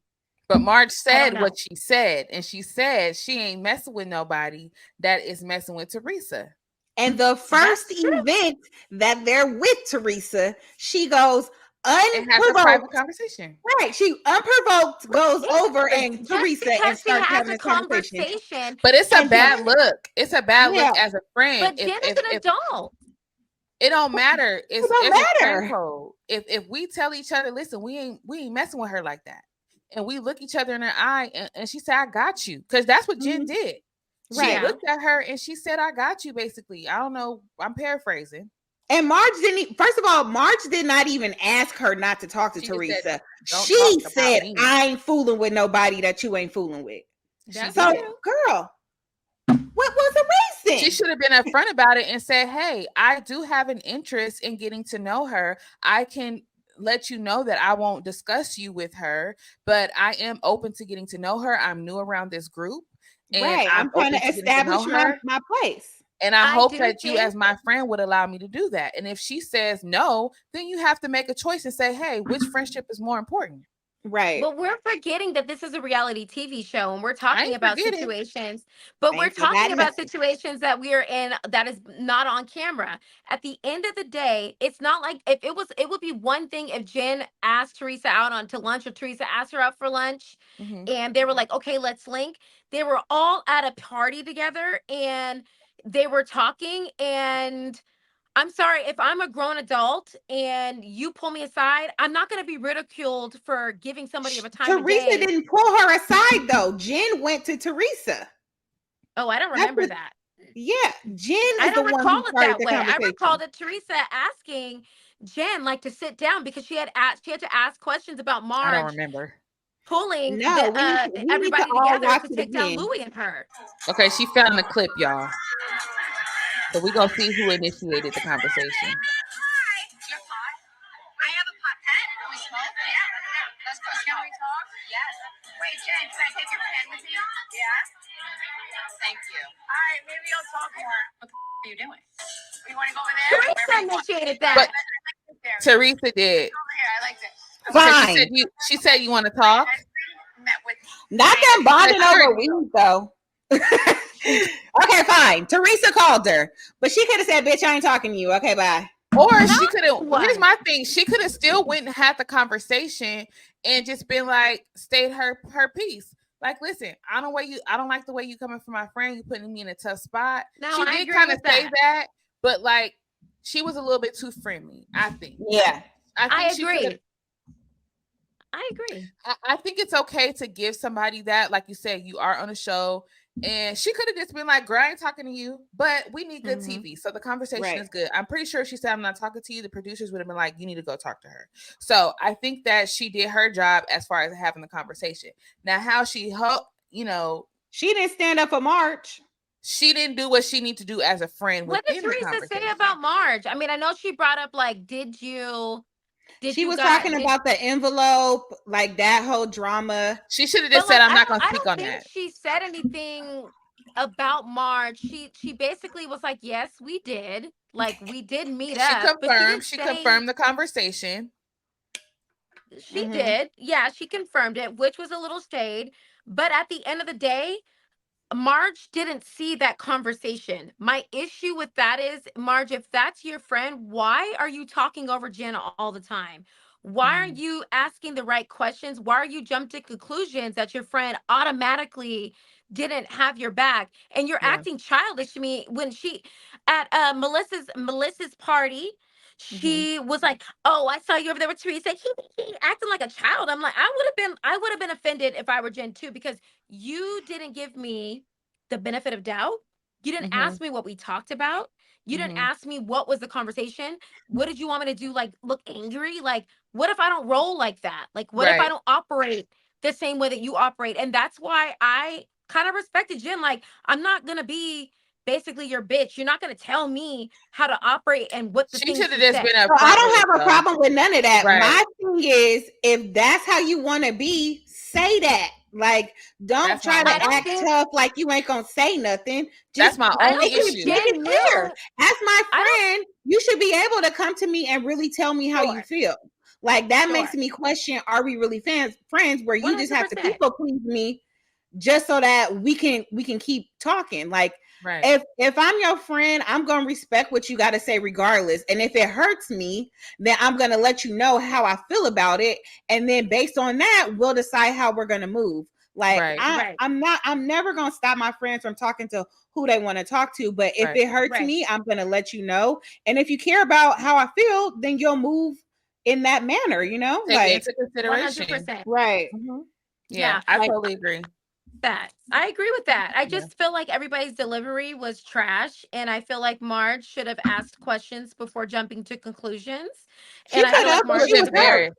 But Marge I don't said know. what she said, and she said she ain't messing with nobody that is messing with Teresa. And the first That's true. event that they're with Teresa, she goes And has a private unprovoked. conversation. Right. She unprovoked goes Yeah, over but and just Teresa and because she starts has having a a conversation. conversation But it's a And doesn't. bad look. It's a bad look yeah, as a friend. But If Jen is if an if adult. it don't matter, it don't it's a friend matter. code. If we tell each other, listen, we ain't messing with her like that, and we look each other in the eye, and she said, I got you, because that's what Jen Mhm. did. She Right. Yeah. looked at her and she said, I got you, basically. I don't know, I'm paraphrasing. And Marge first of all, Marge did not even ask her not to talk to She just said, Teresa. don't talk She about said, me. I ain't fooling with nobody that you ain't fooling with. She That's So, did. true. girl, what was the She reason? should have been upfront about it and said, hey, I do have an interest in getting to know her. I can let you know that I won't discuss you with her, but I am open to getting to know her. I'm new around this group and Right. I'm I'm trying open to to getting to know establish her. my place. And I I hope do that you, think, as my friend, would allow me to do that. And if she says no, then you have to make a choice and say, hey, which friendship is more important? Right. but we're forgetting that this is a reality TV show and we're I talking ain't about forgetting. situations, but we're Ain't talking forgot about nothing. situations that we are in that is not on camera. At the end of the day, it's not like if it was, it would be one thing if Jen asked Teresa out on to lunch or Teresa asked her out for lunch Hmm. and they were like, okay, let's link. They were all at a party together and they were talking, and I'm sorry, if I'm a grown adult and you pull me aside, I'm not going to be ridiculed for giving somebody of a time of Teresa day. didn't pull her aside though. Jen went to Teresa. Oh, I don't That's remember what, that. yeah. Jen I is the don't one recall who it started that the way. I recall conversation. that Teresa asking Jen like to sit down because she had to ask questions about I don't Marge remember. pulling No, we need to everybody all together watch to it take down again. Louis and her. Okay, she found the clip, y'all. So we gonna see who initiated the conversation. I have a pot pen. Can we smoke? Yeah, let's go. Can we talk? Yes. Wait, Jen, can I take your pen with me? Yeah. Thank you. All right, maybe I'll talk more. What the are you doing? You want to go over there? Teresa Wherever you want. initiated But that. There. Teresa did. Over here. I like this. Okay, she said Fine. you want to talk. Met with Not them Because bonding you're over weed though. Okay, fine. Teresa called her, but she could have said, "Bitch, I ain't talking to you." Okay, bye. Or she could have. No. Here's my thing. She could have still went and had the conversation and just been like, stayed her piece. Like, listen, I don't like the way you coming for my friend. You putting me in a tough spot. No, She I did agree kind of with say that. that, but like, she was a little bit too friendly. I think. Yeah. I I think she could have. agree. I agree. I think it's okay to give somebody that, like you said, you are on a show, and she could have just been like, "Girl, I ain't talking to you," but we need good Mm-hmm. TV, so the conversation Right. is good. I'm pretty sure if she said, "I'm not talking to you," the producers would have been like, "You need to go talk to her." So I think that she did her job as far as having the conversation. Now, how she helped, She didn't stand up for March. she didn't do what she need to do as a friend What did within the Teresa say conversation. about Marge? I mean, I know she brought up like, did She you was got talking did about the envelope, like that whole drama. She should have but just said, like "I'm not going to I speak don't on think that." she said anything about Marge. She basically was like, yes, we did. Like we did meet She up, but she confirmed. didn't She say confirmed the conversation. she Mm-hmm. did. Yeah, she confirmed it, which was a little shade. But at the end of the day, Marge didn't see that conversation. My issue with that is, Marge, if that's your friend, why are you talking over Jen all the time? Why are Mhm. you asking the right questions? Why are you jumping to conclusions that your friend automatically didn't have your back? And you're Yeah. acting childish to me when she at Melissa's party, Hmm. she was like, "Oh, I saw you over there with Teresa." He acting like a child. I'm like, I would have been offended if I were Jen too, because you didn't give me the benefit of doubt. You didn't Hmm. ask me what we talked about. You didn't Hmm. ask me what was the conversation. What did you want me to do? Like, look angry? Like, what if I don't roll like that? Like, what if I Right. don't operate the same way that you operate? And that's why I kind of respected Jen. Like, I'm not going to be basically your bitch. You're not going to tell me how to operate and what the She things should have to just been say. So I upfront with don't it, have a though. problem with none of that. Right. My thing is, if that's how you want to be, say that. Like, don't That's my try I to only don't act issue. think, tough like you ain't gonna say nothing. That's Just my I don't only think issue. make it Jen clear. knew. As my I don't, friend, you should be able to come to me and really tell me how you sure, feel. Like that makes sure, me question: are we really friends? Where you just have to 100%. people please me just so that we can keep talking. Like Right. if I'm your friend, I'm gonna respect what you got to say regardless. And if it hurts me, then I'm gonna let you know how I feel about it, and then based on that, we'll decide how we're gonna move. Like Right. Right, I'm never gonna stop my friends from talking to who they want to talk to. But if Right. it hurts right. me, I'm gonna let you know. And if you care about how I feel, then you'll move in that manner. Take it Like into consideration. 100%. right. Hmm. Yeah, Yeah, I Like totally agree. that. I agree with that. I Yeah. just feel like everybody's delivery was trash. And I feel like Marge should have asked questions before jumping to conclusions. she And I could feel have, like Marge but was Marge she was should have been, hurt. embarrassed.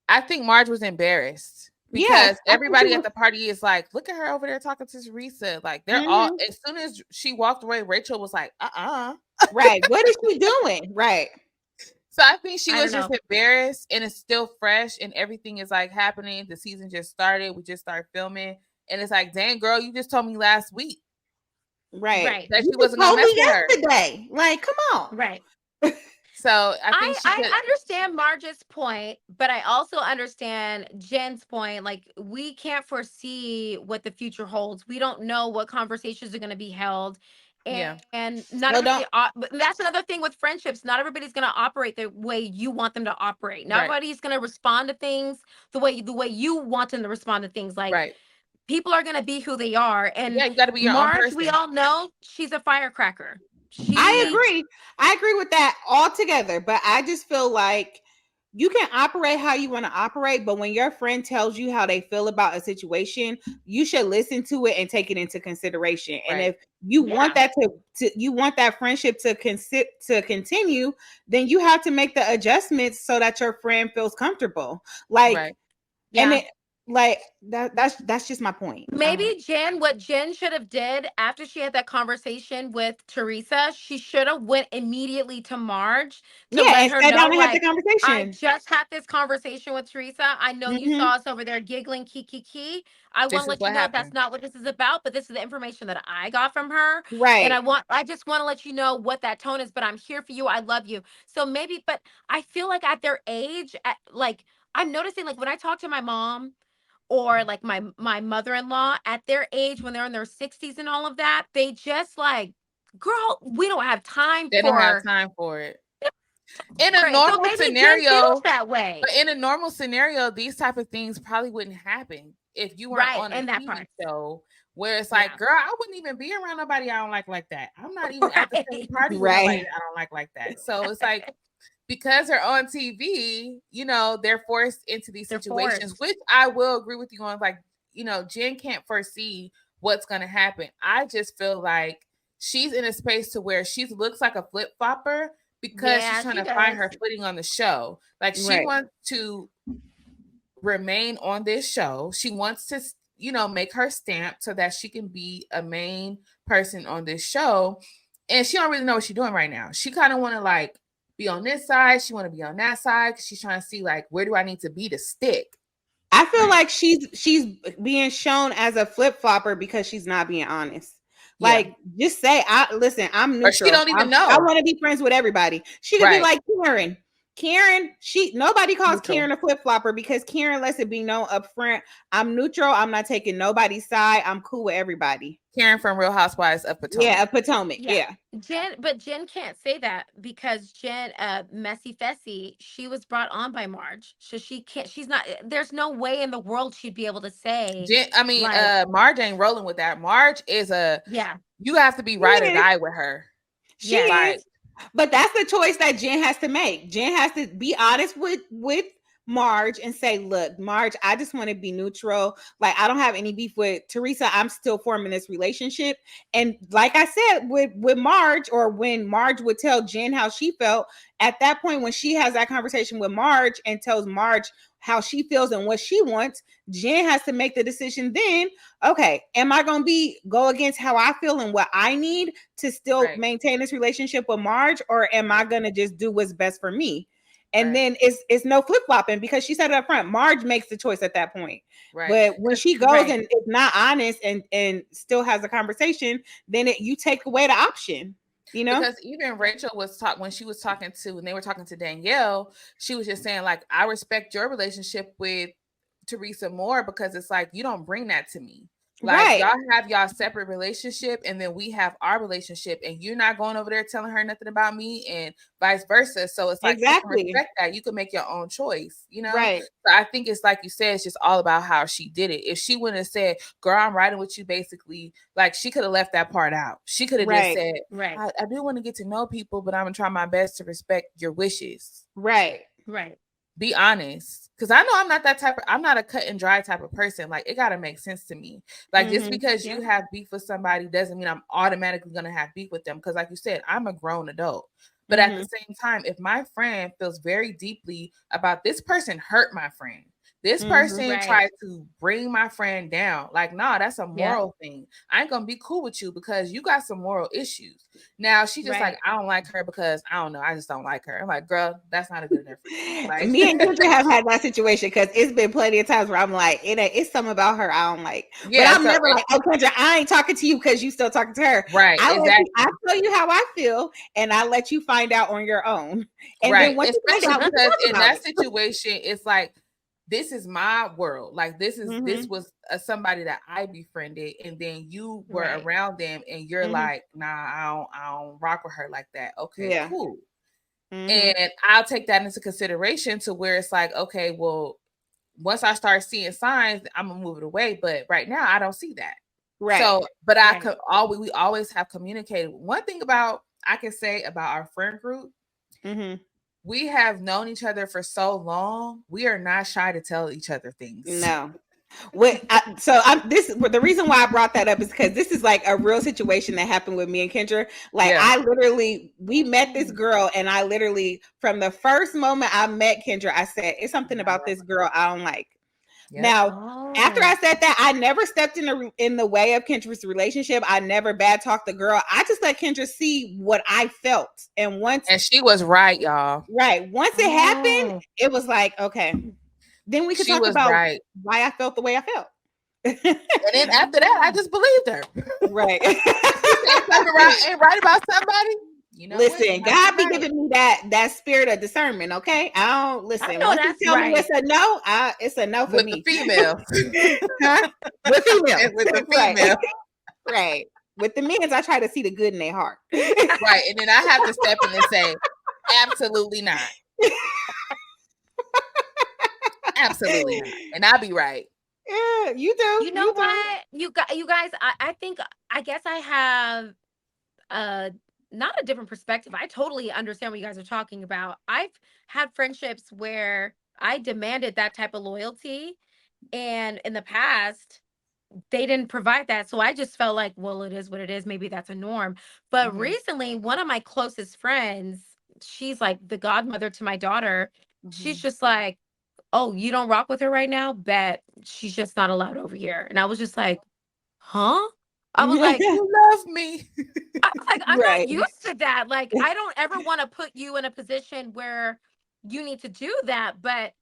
I think Marge was embarrassed Yes, because I think she everybody at was. the party is like, look at her over there talking to Teresa. Like, they're all, Hmm. as soon as she walked away, Rachel was like, Right. What is she doing? Right. So I think she I don't was just know. embarrassed, and it's still fresh and everything is like happening. The season just started. We just started filming. And it's like, dang girl, you just told me last week Right. Right, that You she just wasn't gonna told mess me with her. yesterday. Like, come on. right. So I think she I could. understand Marge's point, but I also understand Jen's point. Like, we can't foresee what the future holds. We don't know what conversations are going to be held. Yeah. And not So everybody, don't. but that's another thing with friendships. Not everybody's going to operate the way you want them to operate. Not Right. everybody's going to respond to things the way you want them to respond to things. Like, Right. people are gonna be who they are. And Yeah, you got to be your own Marge, we person. all know she's a firecracker. I She agree. I agree with that altogether. But I just feel like you can operate how you want to operate, but when your friend tells you how they feel about a situation, you should listen to it and take it into consideration. And Right. if you want yeah, that you want that friendship to continue, then you have to make the adjustments so that your friend feels comfortable. Like, Right. and yeah. it like that's just my point. Maybe Jen, what Jen should have did after she had that conversation with Teresa, she should have went immediately to Marge to Yeah, let and her sat know, down and had the like, I conversation. just had this conversation with Teresa. I know you Hmm. saw us over there giggling, kiki. I want This to is let you what know that's happened. not what this is about, but this is the information that I got from her. And Right. I just want to let you know what that tone is, but I'm here for you. I love you. So maybe, but I feel like at their age, like, I'm noticing, like, when I talk to my mom, or like my mother-in-law at their age when they're in their 60s and all of that, they just like, girl, we don't have time They don't have for time for it. In a it. So normal maybe Jen feels scenario, that way. but in a normal scenario, these type of things probably wouldn't happen if you weren't Right. on a And that TV part. show where it's like, Yeah. girl, I wouldn't even be around nobody I don't like that. I'm not even at the same Right. party with nobody Right. that I don't like that. So it's like because they're on TV, they're forced into these They're situations, forced. which I will agree with you on. Like, Jen can't foresee what's going to happen. I just feel like she's in a space to where she looks like a flip flopper because she's Yeah, trying she to find does. her footing on the show. Like, she Right. wants to remain on this show. She wants to, make her stamp so that she can be a main person on this show. And she don't really know what she's doing right now. She kind of want to like be on this side. She want to be on that side because she's trying to see like where do I need to be to stick. I feel Right. like she's being shown as a flip flopper because she's not being honest. Yeah, Like, just say, I listen, I'm or she neutral. don't even I know. want to be friends with everybody. She could be Right, like Karen. Karen, nobody calls neutral. Karen a flip flopper because Karen lets it be known up front. I'm neutral. I'm not taking nobody's side. I'm cool with everybody. Karen from Real Housewives of Yeah, Potomac. a Potomac. Yeah. Yeah. Jen can't say that because Messy Fessy, she was brought on by Marge. So she can't, she's not, there's no way in the world she'd be able to say, like, Marge ain't rolling with that. Marge is yeah, you have to be She ride or is. die with her. She yes. Like, is. But that's the choice that Jen has to make. Jen has to be honest with Marge and say, "Look, Marge, I just want to be neutral. Like, I don't have any beef with Teresa. I'm still forming this relationship." And like I said, with Marge, or when Marge would tell Jen how she felt, at that point when she has that conversation with Marge and tells Marge how she feels and what she wants, Jen has to make the decision then. Okay, am I going to go against how I feel and what I need to still right, maintain this relationship with Marge, or am I right, gonna just do what's best for me? And right, then it's no flip flopping because she said it up front. Marge makes the choice at that point. right. But when she goes Right. and is not honest and still has a conversation, then you take away the option. You know? Because even Rachel was when she was talking to when they were talking to Danielle, she was just saying like, I respect your relationship with Teresa more because it's like you don't bring that to me. Like Right. y'all have y'all separate relationship and then we have our relationship and you're not going over there telling her nothing about me and vice versa. So it's like I can Exactly. respect that. You can make your own choice. Right. So I think it's like you said, it's just all about how she did it. If she wouldn't have said, girl, I'm riding with you, basically, like she could have left that part out. She could have just Right. said, Right. I do want to get to know people, but I'm gonna try my best to respect your wishes. Right. Right. Be honest. Cause I know I'm not that type of I'm not a cut and dry type of person. Like it gotta make sense to me. Like just Mm-hmm. because Yeah. you have beef with somebody doesn't mean I'm automatically gonna have beef with them. Cause like you said, I'm a grown adult. But at the Mm-hmm. same time, if my friend feels very deeply about this person hurt my friend, this Mm-hmm. person Right. tried to bring my friend down. Like, nah, that's a Yeah. moral thing. I ain't gonna be cool with you because you got some moral issues. Now she just like, Right. I don't like her because I don't know, I just don't like her. I'm like, girl, that's not a good enough reason. Like, Me and Kendra have had that situation because it's been plenty of times where I'm like, it's something about her I don't like. But yeah, I'm so never like, oh, Kendra, I ain't talking to you because you still talking to her. right, I exactly. tell you how I feel, and I let you find out on your own. And then Right. once you find Especially out, we can because talk in about that it. situation, it's like this is my world. Like this Mm-hmm. was somebody that I befriended, and then you were Right. around them, and you're Mm-hmm. like, nah, I don't rock with her like that. Okay, Yeah. cool. Mm-hmm. And I'll take that into consideration to where it's like, okay, well, once I start seeing signs, I'm gonna move it away. But right now, I don't see that. Right. So, but I Right. could always we always have communicated. One thing about I can say about our friend group, Mm-hmm. we have known each other for so long. We are not shy to tell each other things. No. The reason why I brought that up is because this is like a real situation that happened with me and Kendra. Like Yeah. we met this girl, and I literally, from the first moment I met Kendra, I said, it's something about this girl I don't like. Yep. Now, after Oh. I said that, I never stepped in the way of Kendra's relationship. I never bad talked the girl. I just let Kendra see what I felt, and And she was right, y'all. once it happened, Oh. it was like, okay, then we could She talk was about right. why I felt the way I felt. And then after that, I just believed her. Right. She said something right ain't right about somebody. You know what? You Listen, might be God be right. giving me that spirit of discernment. Okay, I don't I listen. know Once He that's tell me right. it's a no, it's a no for With the me. female. Huh? With females, With the right, female. right. With the men's, I try to see the good in their heart. Right. And then I have to step in and say, absolutely not. Absolutely not. And I'll be right. Yeah, you do, You know you do. what? You guys, I think I guess I have uh not a different perspective. I totally understand what you guys are talking about. I've had friendships where I demanded that type of loyalty, and in the past they didn't provide that. So I just felt like, well, it is what it is. Maybe that's a norm. But Mm-hmm. recently, one of my closest friends, she's like the godmother to my daughter. She's Mhm. just like, oh, you don't rock with her right now? Bet she's just not allowed over here. And I was just like, huh? I was like, You love me. I'm not Right, used to that. Like, I don't ever want to put you in a position where you need to do that, but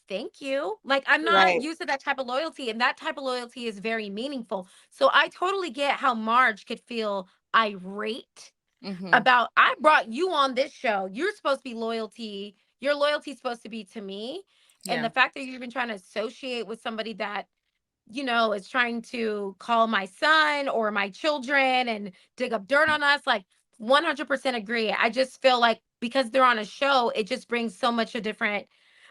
thank you. Like, I'm not right, used to that type of loyalty, and that type of loyalty is very meaningful. So I totally get how Marge could feel irate Mm-hmm. about, I brought you on this show. You're supposed to be loyalty. Your loyalty is supposed to be to me. And Yeah. the fact that you're even trying to associate with somebody that is trying to call my son or my children and dig up dirt on us. Like 100% agree. I just feel like because they're on a show, it just brings so much a different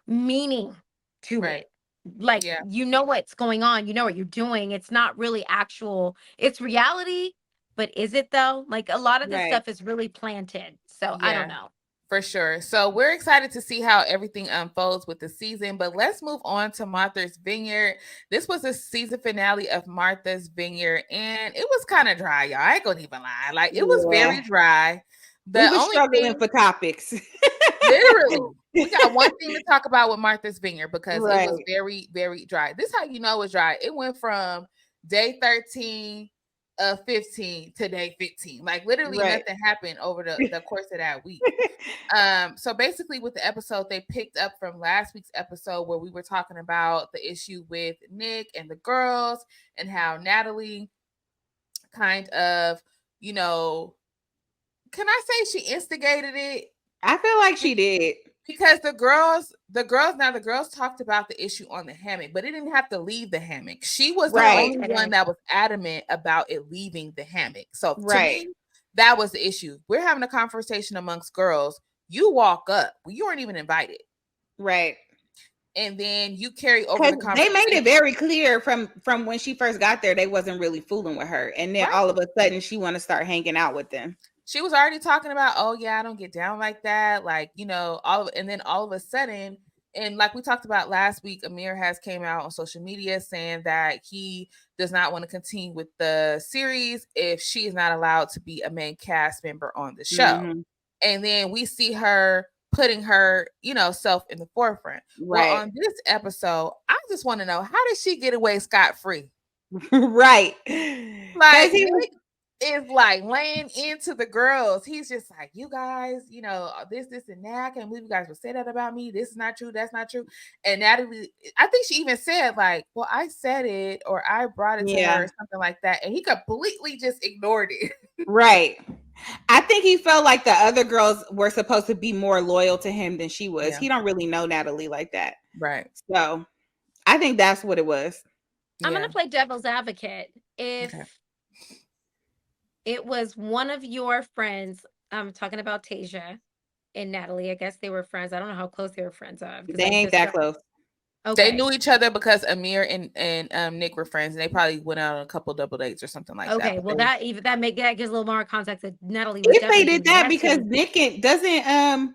meaning to Right. it. Like, Yeah. you know what's going on, you know what you're doing. It's not really actual, it's reality, but is it though? Like a lot of this right. stuff is really planted. So I don't Yeah. know. For sure. So we're excited to see how everything unfolds with the season, but let's move on to Martha's Vineyard. This was the season finale of Martha's Vineyard, and it was kind of dry, y'all. I ain't gonna even lie. Like it was Yeah, very dry. we The were only struggling thing, for topics. literally, we got one thing to talk about with Martha's Vineyard because it was Right. very, very dry. This is how you know it was dry. It went from day 13 of 15 to day 15. Like literally Right. nothing happened over the course of that week. So basically with the episode, they picked up from last week's episode where we were talking about the issue with Nick and the girls and how Natalie kind of, you know, can I say she instigated it? I feel like she did. Because the girls talked about the issue on the hammock, but it didn't have to leave the hammock. She was the Right. only one that was adamant about it leaving the hammock. So to Right. me, that was the issue. We're having a conversation amongst girls. You walk up, well, you weren't even invited, Right. and then you carry over Because the they made conversation. it very clear from when she first got there, they wasn't really fooling with her, and then all Right. of a sudden she want to start hanging out with them. She was already talking about, oh yeah, I don't get down like that, like and then all of a sudden, and like we talked about last week, Amir has came out on social media saying that he does not want to continue with the series if she is not allowed to be a main cast member on the show. Hmm. And then we see her putting her, self in the forefront. Well, Right. on this episode, I just want to know, how did she get away scot free? Right. Because Like he was Nick is like laying into the girls. He's just like, you guys, this, and that. I can't believe you guys would say that about me. This is not true. That's not true. And Natalie, I think she even said, like, well, I said it or I brought it to her yeah. or something like that. And he completely just ignored it. Right. I think he felt like the other girls were supposed to be more loyal to him than she was. Yeah. He don't really know Natalie like that. Right. So I think that's what it was. I'm going Yeah. to play devil's advocate. Okay. If it was one of your friends, I'm talking about Tasia and Natalie. I guess they were friends. I don't know how close they were friends of because They I ain't just that felt close. They Okay. knew each other because Amir and Nick were friends, and they probably went out on a couple double dates or something like that. Okay. But Well, they, that gives a little more context that Natalie was If they definitely did getting that, because messy. Nick and doesn't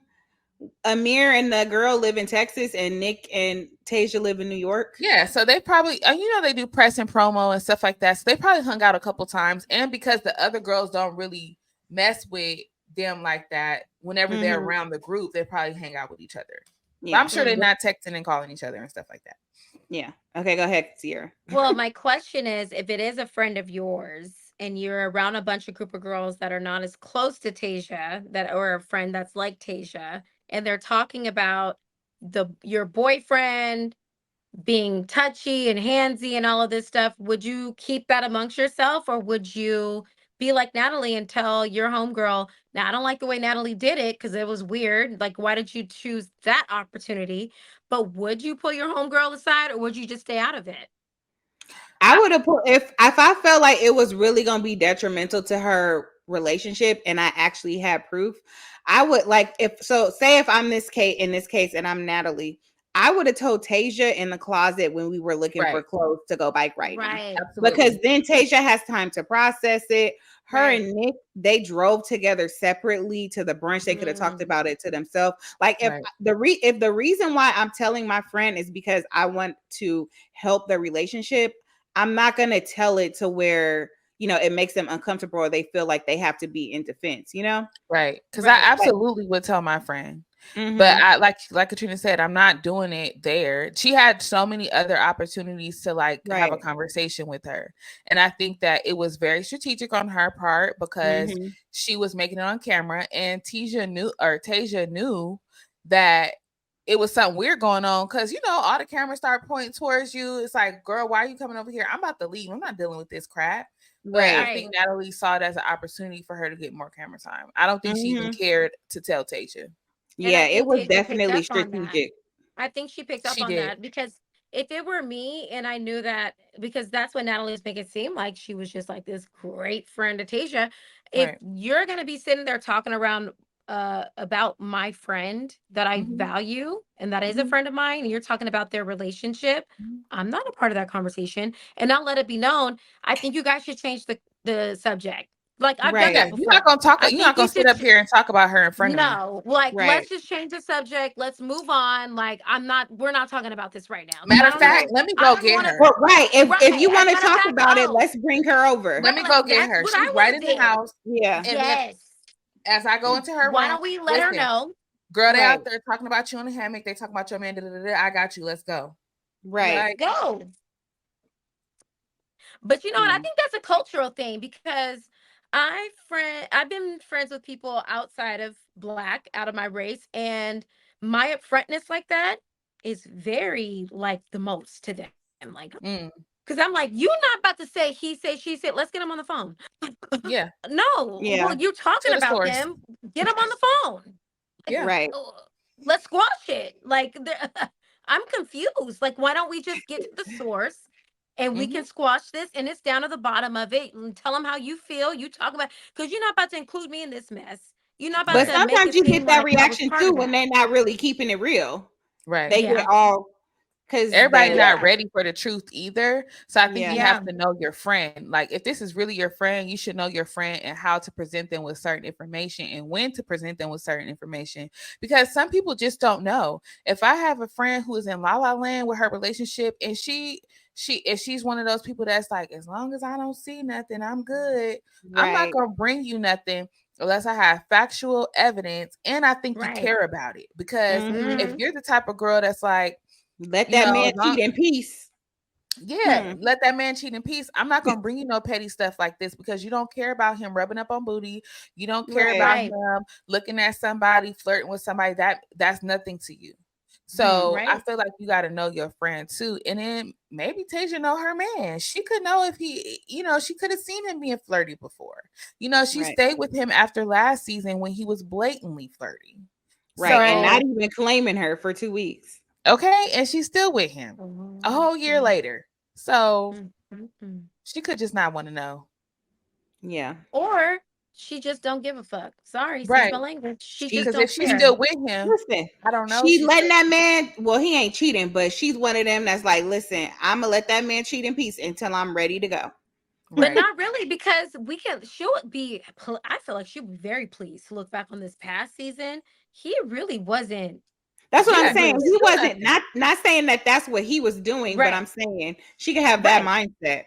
Amir and the girl live in Texas, and Nick and Tasia live in New York. yeah, so they probably, they do press and promo and stuff like that. So they probably hung out a couple times, and because the other girls don't really mess with them like that, whenever they're Mm-hmm. around the group, they probably hang out with each other. But I'm Yeah. sure they're Mm. not texting and calling each other and stuff like that. Yeah. Okay, go ahead, Sierra. Well, my question is, if it is a friend of yours and you're around a bunch of group of girls that are not as close to Tasia, that or a friend that's like Tasia, and they're talking about your boyfriend being touchy and handsy and all of this stuff, would you keep that amongst yourself, or would you be like Natalie and tell your homegirl, now I don't like the way Natalie did it because it was weird. Like, why did you choose that opportunity? But would you pull your homegirl aside, or would you just stay out of it? I would have put, if I felt like it was really gonna be detrimental to her relationship and I actually had proof, I would like, if so, say if I'm this case in this case and I'm Natalie, I would have told Tasia in the closet when we were looking for Right. clothes to go bike riding. Right, Because Absolutely. then Tasia has time to process it. Her right. and Nick, they drove together separately to the brunch. They could have talked Mm, about it to themselves. Like if Right. if the reason why I'm telling my friend is because I want to help the relationship, I'm not going to tell it to where, it makes them uncomfortable or they feel like they have to be in defense, you know? Right. Because I right. Like, absolutely would tell my friend. But mm-hmm. I like Katrina said, I'm not doing it there. She had so many other opportunities to like have a Right. conversation with her. And I think that it was very strategic on her part because Mm-hmm. she was making it on camera and Tasia knew that it was something weird going on because all the cameras start pointing towards you. It's like, girl, why are you coming over here? I'm about to leave. I'm not dealing with this crap. But I Right. think Right. Natalie saw it as an opportunity for her to get more camera time. I don't think she even Mm-hmm. cared to tell Tasia. And Yeah, I it think was Tasia picked definitely up on that. strategic. I think she picked up She on did. that because if it were me and I knew that, because that's what Natalie was making it seem like, she was just like this great friend to Tasia. If Right. you're gonna be sitting there talking around about my friend that I Mhm. value and that is a Mhm. friend of mine, and you're talking about their relationship, Mhm. I'm not a part of that conversation. And I'll let it be known. I think you guys should change the subject. Like I've done Right. Yeah, that before. I you're not think gonna you sit should up here and talk about her in front of me. no, like Right. let's just change the subject. Let's move on. Like we're not talking about this right now. Because Matter of fact, let me I go don't get want to, her. Well, right. If right. you As want a to matter of talk fact, about it, oh, let's bring her over. Let me go right. get That's her. what She's I right want in to the do. house. Yeah. And then Yes. as I go into her Why room, don't we let her listen, know? girl, they Right. out there talking about you in the hammock. They talking about your man. Da, da, da, da. I got you. Let's go. Right. Let's Like, go. But you know what? I Yeah. think that's a cultural thing because I've been friends with people outside of black, out of my race, and my upfrontness like that is very like the most to them. Like, mm, because I'm like, you're not about to say he said, she said, let's get him on the phone. yeah, No, well, Yeah. you're talking to the about source. them. Get him on the phone. Like, Yeah. Right. let's squash it. Like, I'm confused. Like, why don't we just get to the source and we Hmm. can squash this and it's down to the bottom of it and tell them how you feel. You talk about, because you're not about to include me in this mess. You're not about But Right. to make sometimes it you seem get that like I was reaction part too of when that. they're not really keeping it real. Right. They get Yeah. all because Everybody they not Yeah. ready for the truth either. So I think yeah. you have Yeah. to know your friend. Like if this is really your friend, you should know your friend and how to present them with certain information and when to present them with certain information. Because some people just don't know. If I have a friend who is in La La Land with her relationship and she's one of those people that's like, as long as I don't see nothing, I'm good. I'm not Right. gonna bring you nothing unless I have factual evidence and I think you Right. care about it. Because Mm-hmm. if Hmm. you're the type of girl that's like, Let that man as long cheat in peace. yeah, Hmm. let that man cheat in peace. I'm not gonna bring you no petty stuff like this because you don't care about him rubbing up on booty. You don't care Right. about Right. him looking at somebody, flirting with somebody. That's nothing to you. Hmm. So I Right. feel like you got to know your friend too. And then maybe Tasia know her man. She could know if she could have seen him being flirty before. She Right. stayed with him after last season when he was blatantly flirty. Right. And not So, Right. even claiming her for 2 weeks. okay, and she's still with him a Mhm. whole year later. So Mhm. she could just not want to know. Yeah. Or She just don't give a fuck. Sorry, excuse my Right. language. She She just Because if don't she's care. still with him, listen. I don't know. She She letting could. that man. Well, he ain't cheating, but she's one of them that's like, listen, I'm gonna let that man cheat in peace until I'm ready to go. But Right. not really, because she'll be, I feel like she'll be very pleased to look back on this past season. He really wasn't, That's what he I'm Yeah, he saying. was, didn't He do wasn't nothing. not saying that that's what he was doing, but I'm right, saying she could have that right. mindset.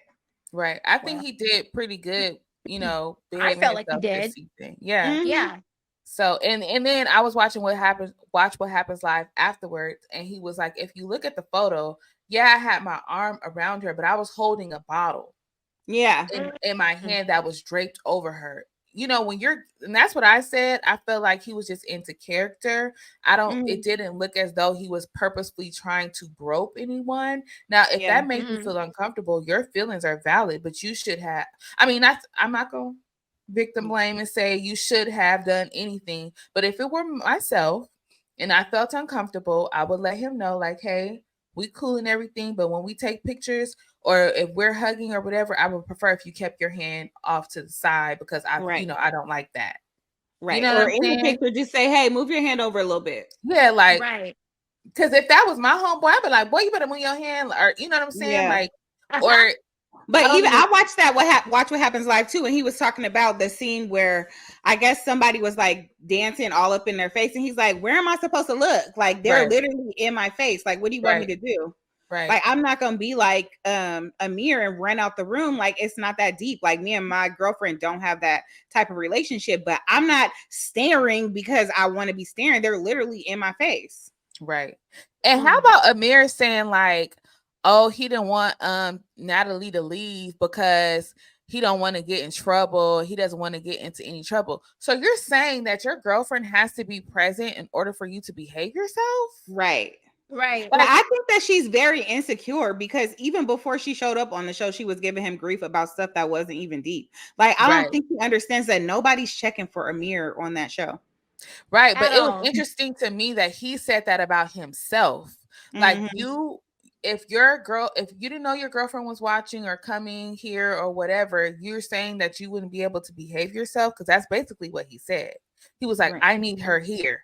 Right. I think Well, he did pretty good, I behaving felt like he himself this did. season. Yeah. Hmm. Yeah. So and then I was watching watch what happens live afterwards, and he was like, if you look at the photo, yeah, I had my arm around her, but I was holding a bottle Yeah. in my Mhm. hand that was draped over her. When you're, and that's what I said. I felt like he was just into character. It Hmm. didn't look as though he was purposefully trying to grope anyone. Now, if Yeah. that makes you Mhm. feel uncomfortable, your feelings are valid, but you should have, I'm not going to victim blame and say you should have done anything. But if it were myself and I felt uncomfortable, I would let him know, like, hey, we cool and everything, but when we take pictures or if we're hugging or whatever, I would prefer if you kept your hand off to the side because Right. I don't like that. You Right. know what Or I'm in the saying? picture, just say, "Hey, move your hand over a little bit." Yeah, like, Right. because if that was my homeboy, I'd be like, boy, you better move your hand, or you know what I'm saying? Yeah. Like, or But I don't even even I watched that watch what happens live too, and he was talking about the scene where I guess somebody was like dancing all up in their face, and he's like, "Where am I supposed to look? Like they're right, literally in my face. Like what do you want me right, to do? right, Like I'm not gonna be like Amir and run out the room. Like it's not that deep. Like me and my girlfriend don't have that type of relationship, but I'm not staring because I want to be staring. They're literally in my face. right. And how Mm. about Amir saying like, oh, he didn't want Natalie to leave because he don't want to get in trouble. He doesn't want to get into any trouble. So you're saying that your girlfriend has to be present in order for you to behave yourself? Right. Right. Well, Like, I think that she's very insecure because even before she showed up on the show, she was giving him grief about stuff that wasn't even deep. Like, I don't right. think he understands that nobody's checking for Amir on that show. Right, but At it was all. interesting to me that he said that about himself. Like Hmm. if you didn't know your girlfriend was watching or coming here or whatever, you're saying that you wouldn't be able to behave yourself because that's basically what he said. He was like, Right. "I need her here."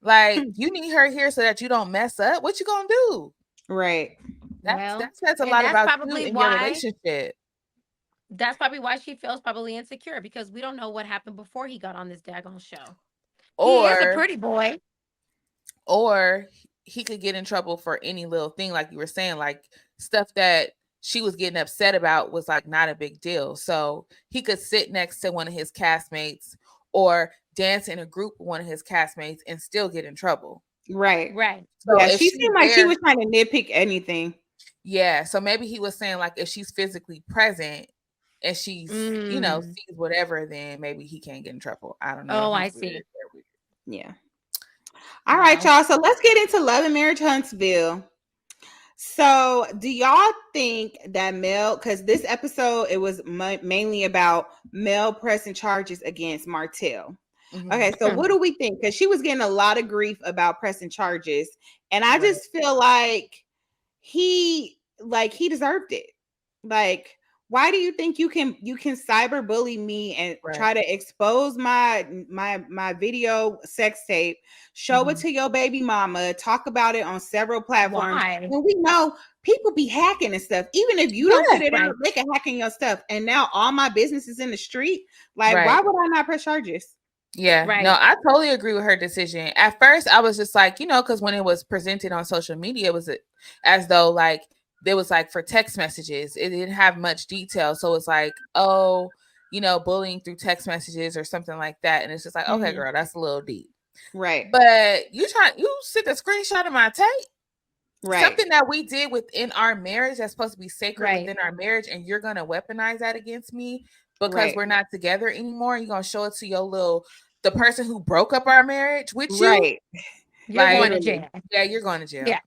Like, you need her here so that you don't mess up. What you gonna do? Right. Well, That says a and lot about you in your relationship. that's probably why she feels probably insecure, because we don't know what happened before he got on this daggone show. He is a Or pretty boy. or he could get in trouble for any little thing, like you were saying, like stuff that she was getting upset about was like not a big deal. So he could sit next to one of his castmates or dance in a group with one of his castmates and still get in trouble. Right. Right. So Yeah, if she she's seemed like she there, was trying to nitpick anything. yeah. So maybe he was saying like if she's physically present and Mm. sees whatever, then maybe he can't get in trouble. I don't know. Oh, I He's weird. see. They're weird. Yeah. All right, Well, y'all. So let's get into Love and Marriage Huntsville. So, do y'all think that Mel, because this episode, it was mainly about Mel pressing charges against Martell. Mhm. Okay, so what do we think? Because she was getting a lot of grief about pressing charges, and I Right. just feel like he deserved it. Like, why do you think you can cyber bully me and Right. try to expose my video sex tape, show it Mhm. to your baby mama, talk about it on several platforms why? when we know people be hacking and stuff. Even if you don't put Yeah. it out, Right. they can hack in your stuff. And now all my business is in the street. Like, why Right. would I not press charges? Yeah, no, Right. I totally agree with her decision. At first, I was just like, because when it was presented on social media, it was as though like there was like for text messages, it didn't have much detail. So it's like, oh, bullying through text messages or something like that. And it's just like, okay, Mhm. girl, that's a little deep. Right. But you sent a screenshot of my tape, Right. something that we did within our marriage that's supposed to be sacred Right. within our marriage, and you're gonna weaponize that against me because Right. we're not together anymore. You're gonna show it to the person who broke up our marriage with you. Right. You're Like, going to Literally. jail. yeah, you're going to jail. Yeah.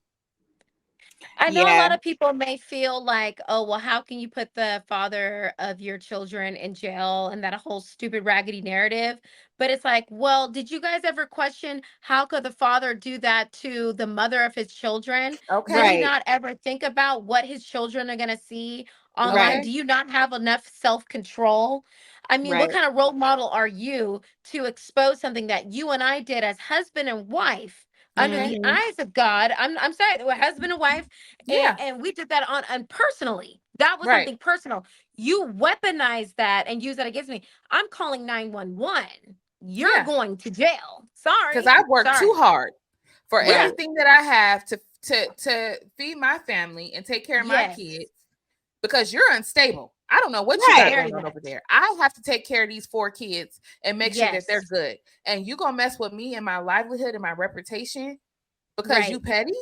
I know a Yeah. lot of people may feel like, oh, well, how can you put the father of your children in jail and that whole stupid raggedy narrative? But it's like, well, did you guys ever question how could the father do that to the mother of his children? Does Okay. he Right. not ever think about what his children are going to see online? Okay. Right. Do you not have enough self control? I mean, what Right. kind of role model are you to expose something that you and I did as husband and wife under Okay. the Mm-hmm. eyes of God? I'm sorry, we're husband and wife, Yeah. and we did that on and personally. That was Right. something personal. You weaponize that and use that against me. I'm calling 911. You're Yeah. going to jail. Because Sorry. I've worked too Sorry. hard for Yeah. Right. everything that I have to feed my family and take care of my Yes. kids because you're unstable. I don't know what you got Right. Very going on over much. there. I have to take care of these 4 kids and make sure that they're Yes. good. And you gonna mess with me and my livelihood and my reputation because you Right. petty?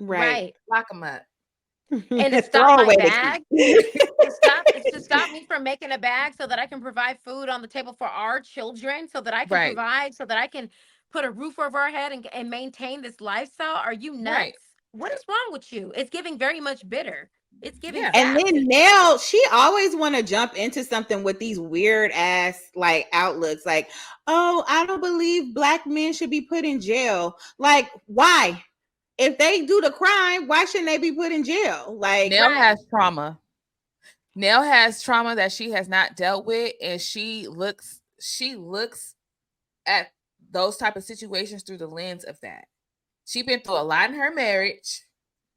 Right. Right. Lock them up. And to stop Throw my away the bag, key. to stop me from making a bag so that I can provide food on the table for our children, so that I can Right. provide, so that I can put a roof over our head and maintain this lifestyle. Are you Right. nuts? What is wrong with you? It's giving very much bitter. It's giving Yeah. And then savage. now she always want to jump into something with these weird ass like outlooks, like, oh, I don't believe black men should be put in jail. Like, why? If they do the crime, why shouldn't they be put in jail? Like, Nell Right. has trauma. Nell has trauma that she has not dealt with, and she looks at those type of situations through the lens of that. She been through a lot in her marriage.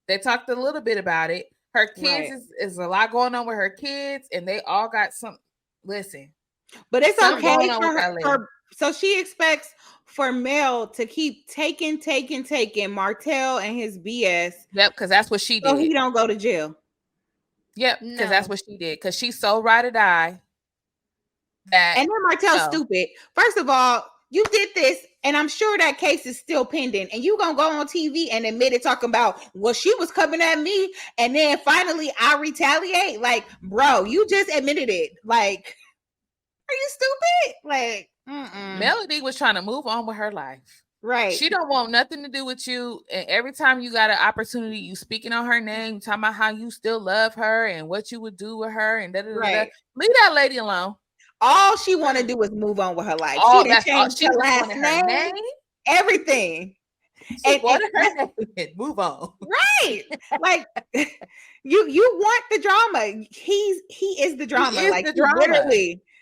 They talked a little bit about it. Her kids right. is a lot going on with her kids, and they all got some. Listen, But it's something Mm. going okay on for with her. that lady. So she expects for Mel to keep taking Martell and his BS, Yep, because that's what she so did. he don't go to jail. Yep, because that's No. what she did. Because she's so ride or die that And then Martell's no. stupid. First of all, you did this, and I'm sure that case is still pending. And you gonna go on TV and admit it, talking about, well, she was coming at me, and then finally I retaliate. Like, bro, you just admitted it. Like, are you stupid? Like, Melody was trying to move on with her life. right, She don't want nothing to do with you. And every time you got an opportunity, you speaking on her name, talking about how you still love her and what you would do with her and da da da da. right. Leave that lady alone. All she want to Mm. do is move on with her life. She All done that's all. changed She her just last wanted her name, name. everything. She And wanted her name. And move on. right, like, you want the drama. He is the He drama. is Like, the drama.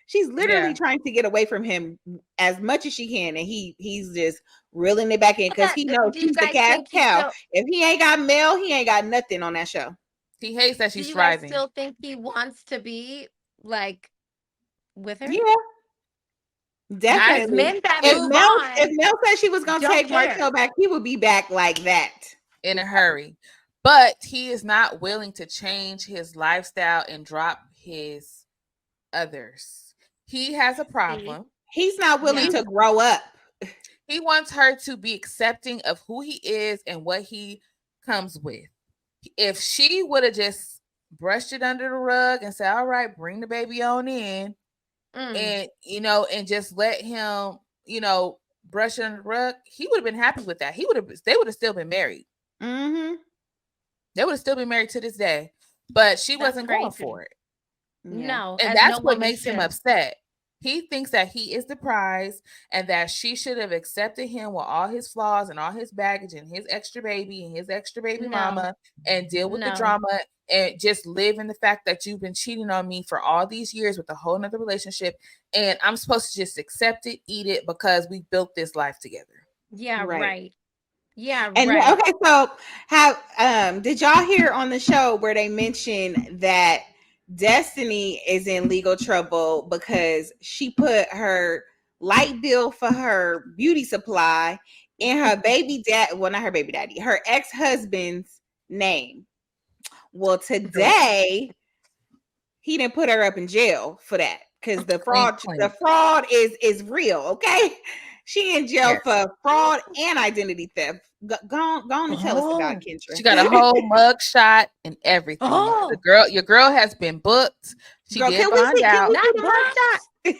she's literally Yeah. trying to get away from him as much as she can, and he's just reeling it back in But because he knows do you she's the guys cash think he cow. still If he ain't got Mel, he ain't got nothing on that show. He hates that do she's you guys thriving. still think he wants to be like with her? Yeah, I Because definitely. do. men that If move Mel on Mel said she was gonna don't take Martell care. back, he would be back like that. In a hurry. But he is not willing to change his lifestyle and drop his others. He has a See? problem. He's not willing No. to grow up. He wants her to be accepting of who he is and what he comes with. If she would have just brushed it under the rug and said, "All right, bring the baby on in," Mm. and and just let him, brush it under the rug, he would have been happy with that. They would have still been married. Mm-hmm. They would have still been married to this day. But she That's wasn't going crazy. for it. Yeah. No, And as no that's what woman makes him should. upset. He thinks that he is the prize and that she should have accepted him with all his flaws and all his baggage and his extra baby and his extra baby No. mama and deal with the No. drama and just live in the fact that you've been cheating on me for all these years with a whole nother relationship. And I'm supposed to just accept it, eat it because we built this life together. Yeah, Right. right. Yeah, And right. okay, so how did y'all hear on the show where they mentioned that Destiny is in legal trouble because she put her light bill for her beauty supply in her baby dad, well, not her baby daddy, her ex-husband's name. Well, today he didn't put her up in jail for that because the Clink, fraud is real. Okay, she in jail Yes. for fraud and identity theft. Go on and tell us about Oh. it, She Kendra. got a whole mug shot and everything. Oh, Your girl has been booked. She Girl, did can we bond see? Can out. we see not the mugshot?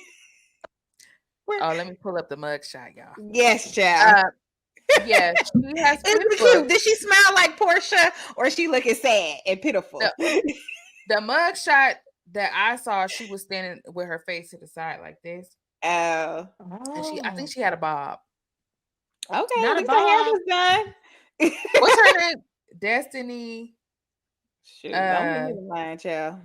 booked. Oh, let me pull up the mug shot, y'all. Yes, child. Yes, she has Is been it cute? booked. Did she smile like Porsha, or she looking sad and pitiful? The mug shot that I saw, she was standing with her face to the side like this. Oh, And I think Oh, she had a bob. okay. At not a least her hair bob. was done. What's her name? Destiny. Shoot, don't give me the line, child.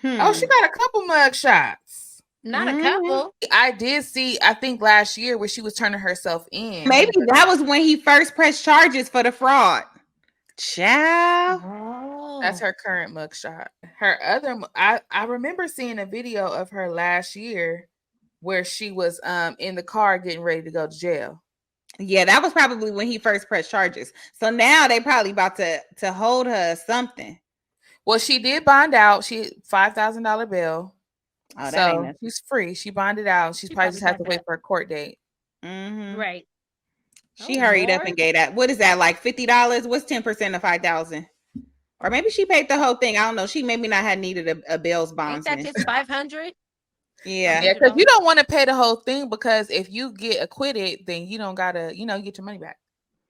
Oh, she got a couple mug shots. Not a Mhm. couple. I did see, I think last year where she was turning herself in. Maybe that was when he first pressed charges for the fraud. Child. That's Oh. her current mugshot. Her other, I remember seeing a video of her last year where she was in the car getting ready to go to jail. Yeah, that was probably when he first pressed charges. So now they probably about to hold her or something. Well, she did bond out. She $5,000 bill, Oh, that ain't so nothing. she's free. She bonded out. She's She probably probably just have got to wait that. for a court date. Mm-hmm. Right. She Oh hurried up and Lord. gave that. What is that, like $50? What's 10% of 5,000? Or maybe she paid the whole thing. I don't know. She maybe not had needed a bail's Ain't that bondsman. just 500? Five Yeah. Yeah, hundred because you dollars. don't want to pay the whole thing because if you get acquitted, then you don't gotta, get your money back.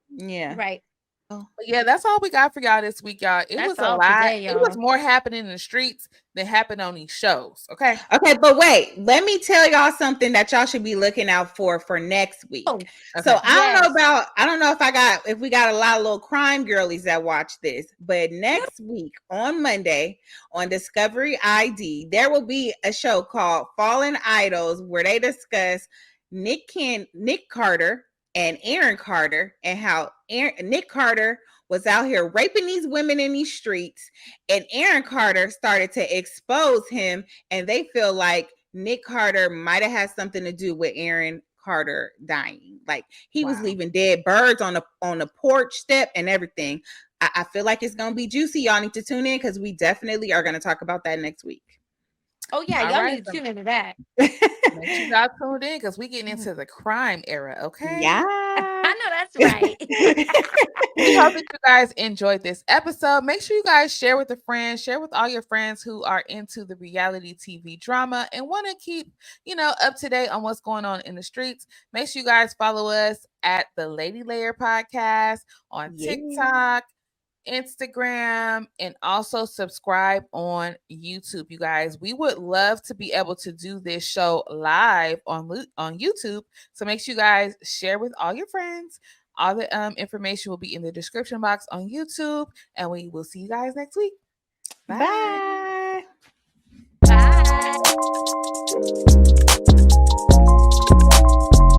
Yeah. Right. But yeah, that's all we got for y'all this week, y'all. It That's was a all lot. today, It was y'all. more happening in the streets than happened on these shows. Okay. Okay, but wait, let me tell y'all something that y'all should be looking out for next week. Oh, So Okay. yes. I don't know if we got a lot of little crime girlies that watch this, but next week on Monday on Discovery ID, there will be a show called Fallen Idols where they discuss Nick Carter and Aaron Carter and how Nick Carter was out here raping these women in these streets, and Aaron Carter started to expose him, and they feel like Nick Carter might have had something to do with Aaron Carter dying. Like he was leaving dead birds on the porch step and everything. I feel like it's gonna be juicy. Y'all need to tune in because we definitely are gonna talk about that next week. Oh yeah, All y'all right. need to So tune into that. make sure y'all tuned in because we getting into the crime era. Okay. I Yeah. know that's right. We hope that you guys enjoyed this episode. Make sure you guys share with a friend, share with all your friends who are into the reality TV drama and want to keep, up to date on what's going on in the streets. Make sure you guys follow us at the Lady Layer Podcast on Yeah. TikTok, Instagram, and also subscribe on YouTube, you guys. We would love to be able to do this show live on YouTube. So make sure you guys share with all your friends. All the information will be in the description box on YouTube, and we will see you guys next week. Bye. Bye. Bye.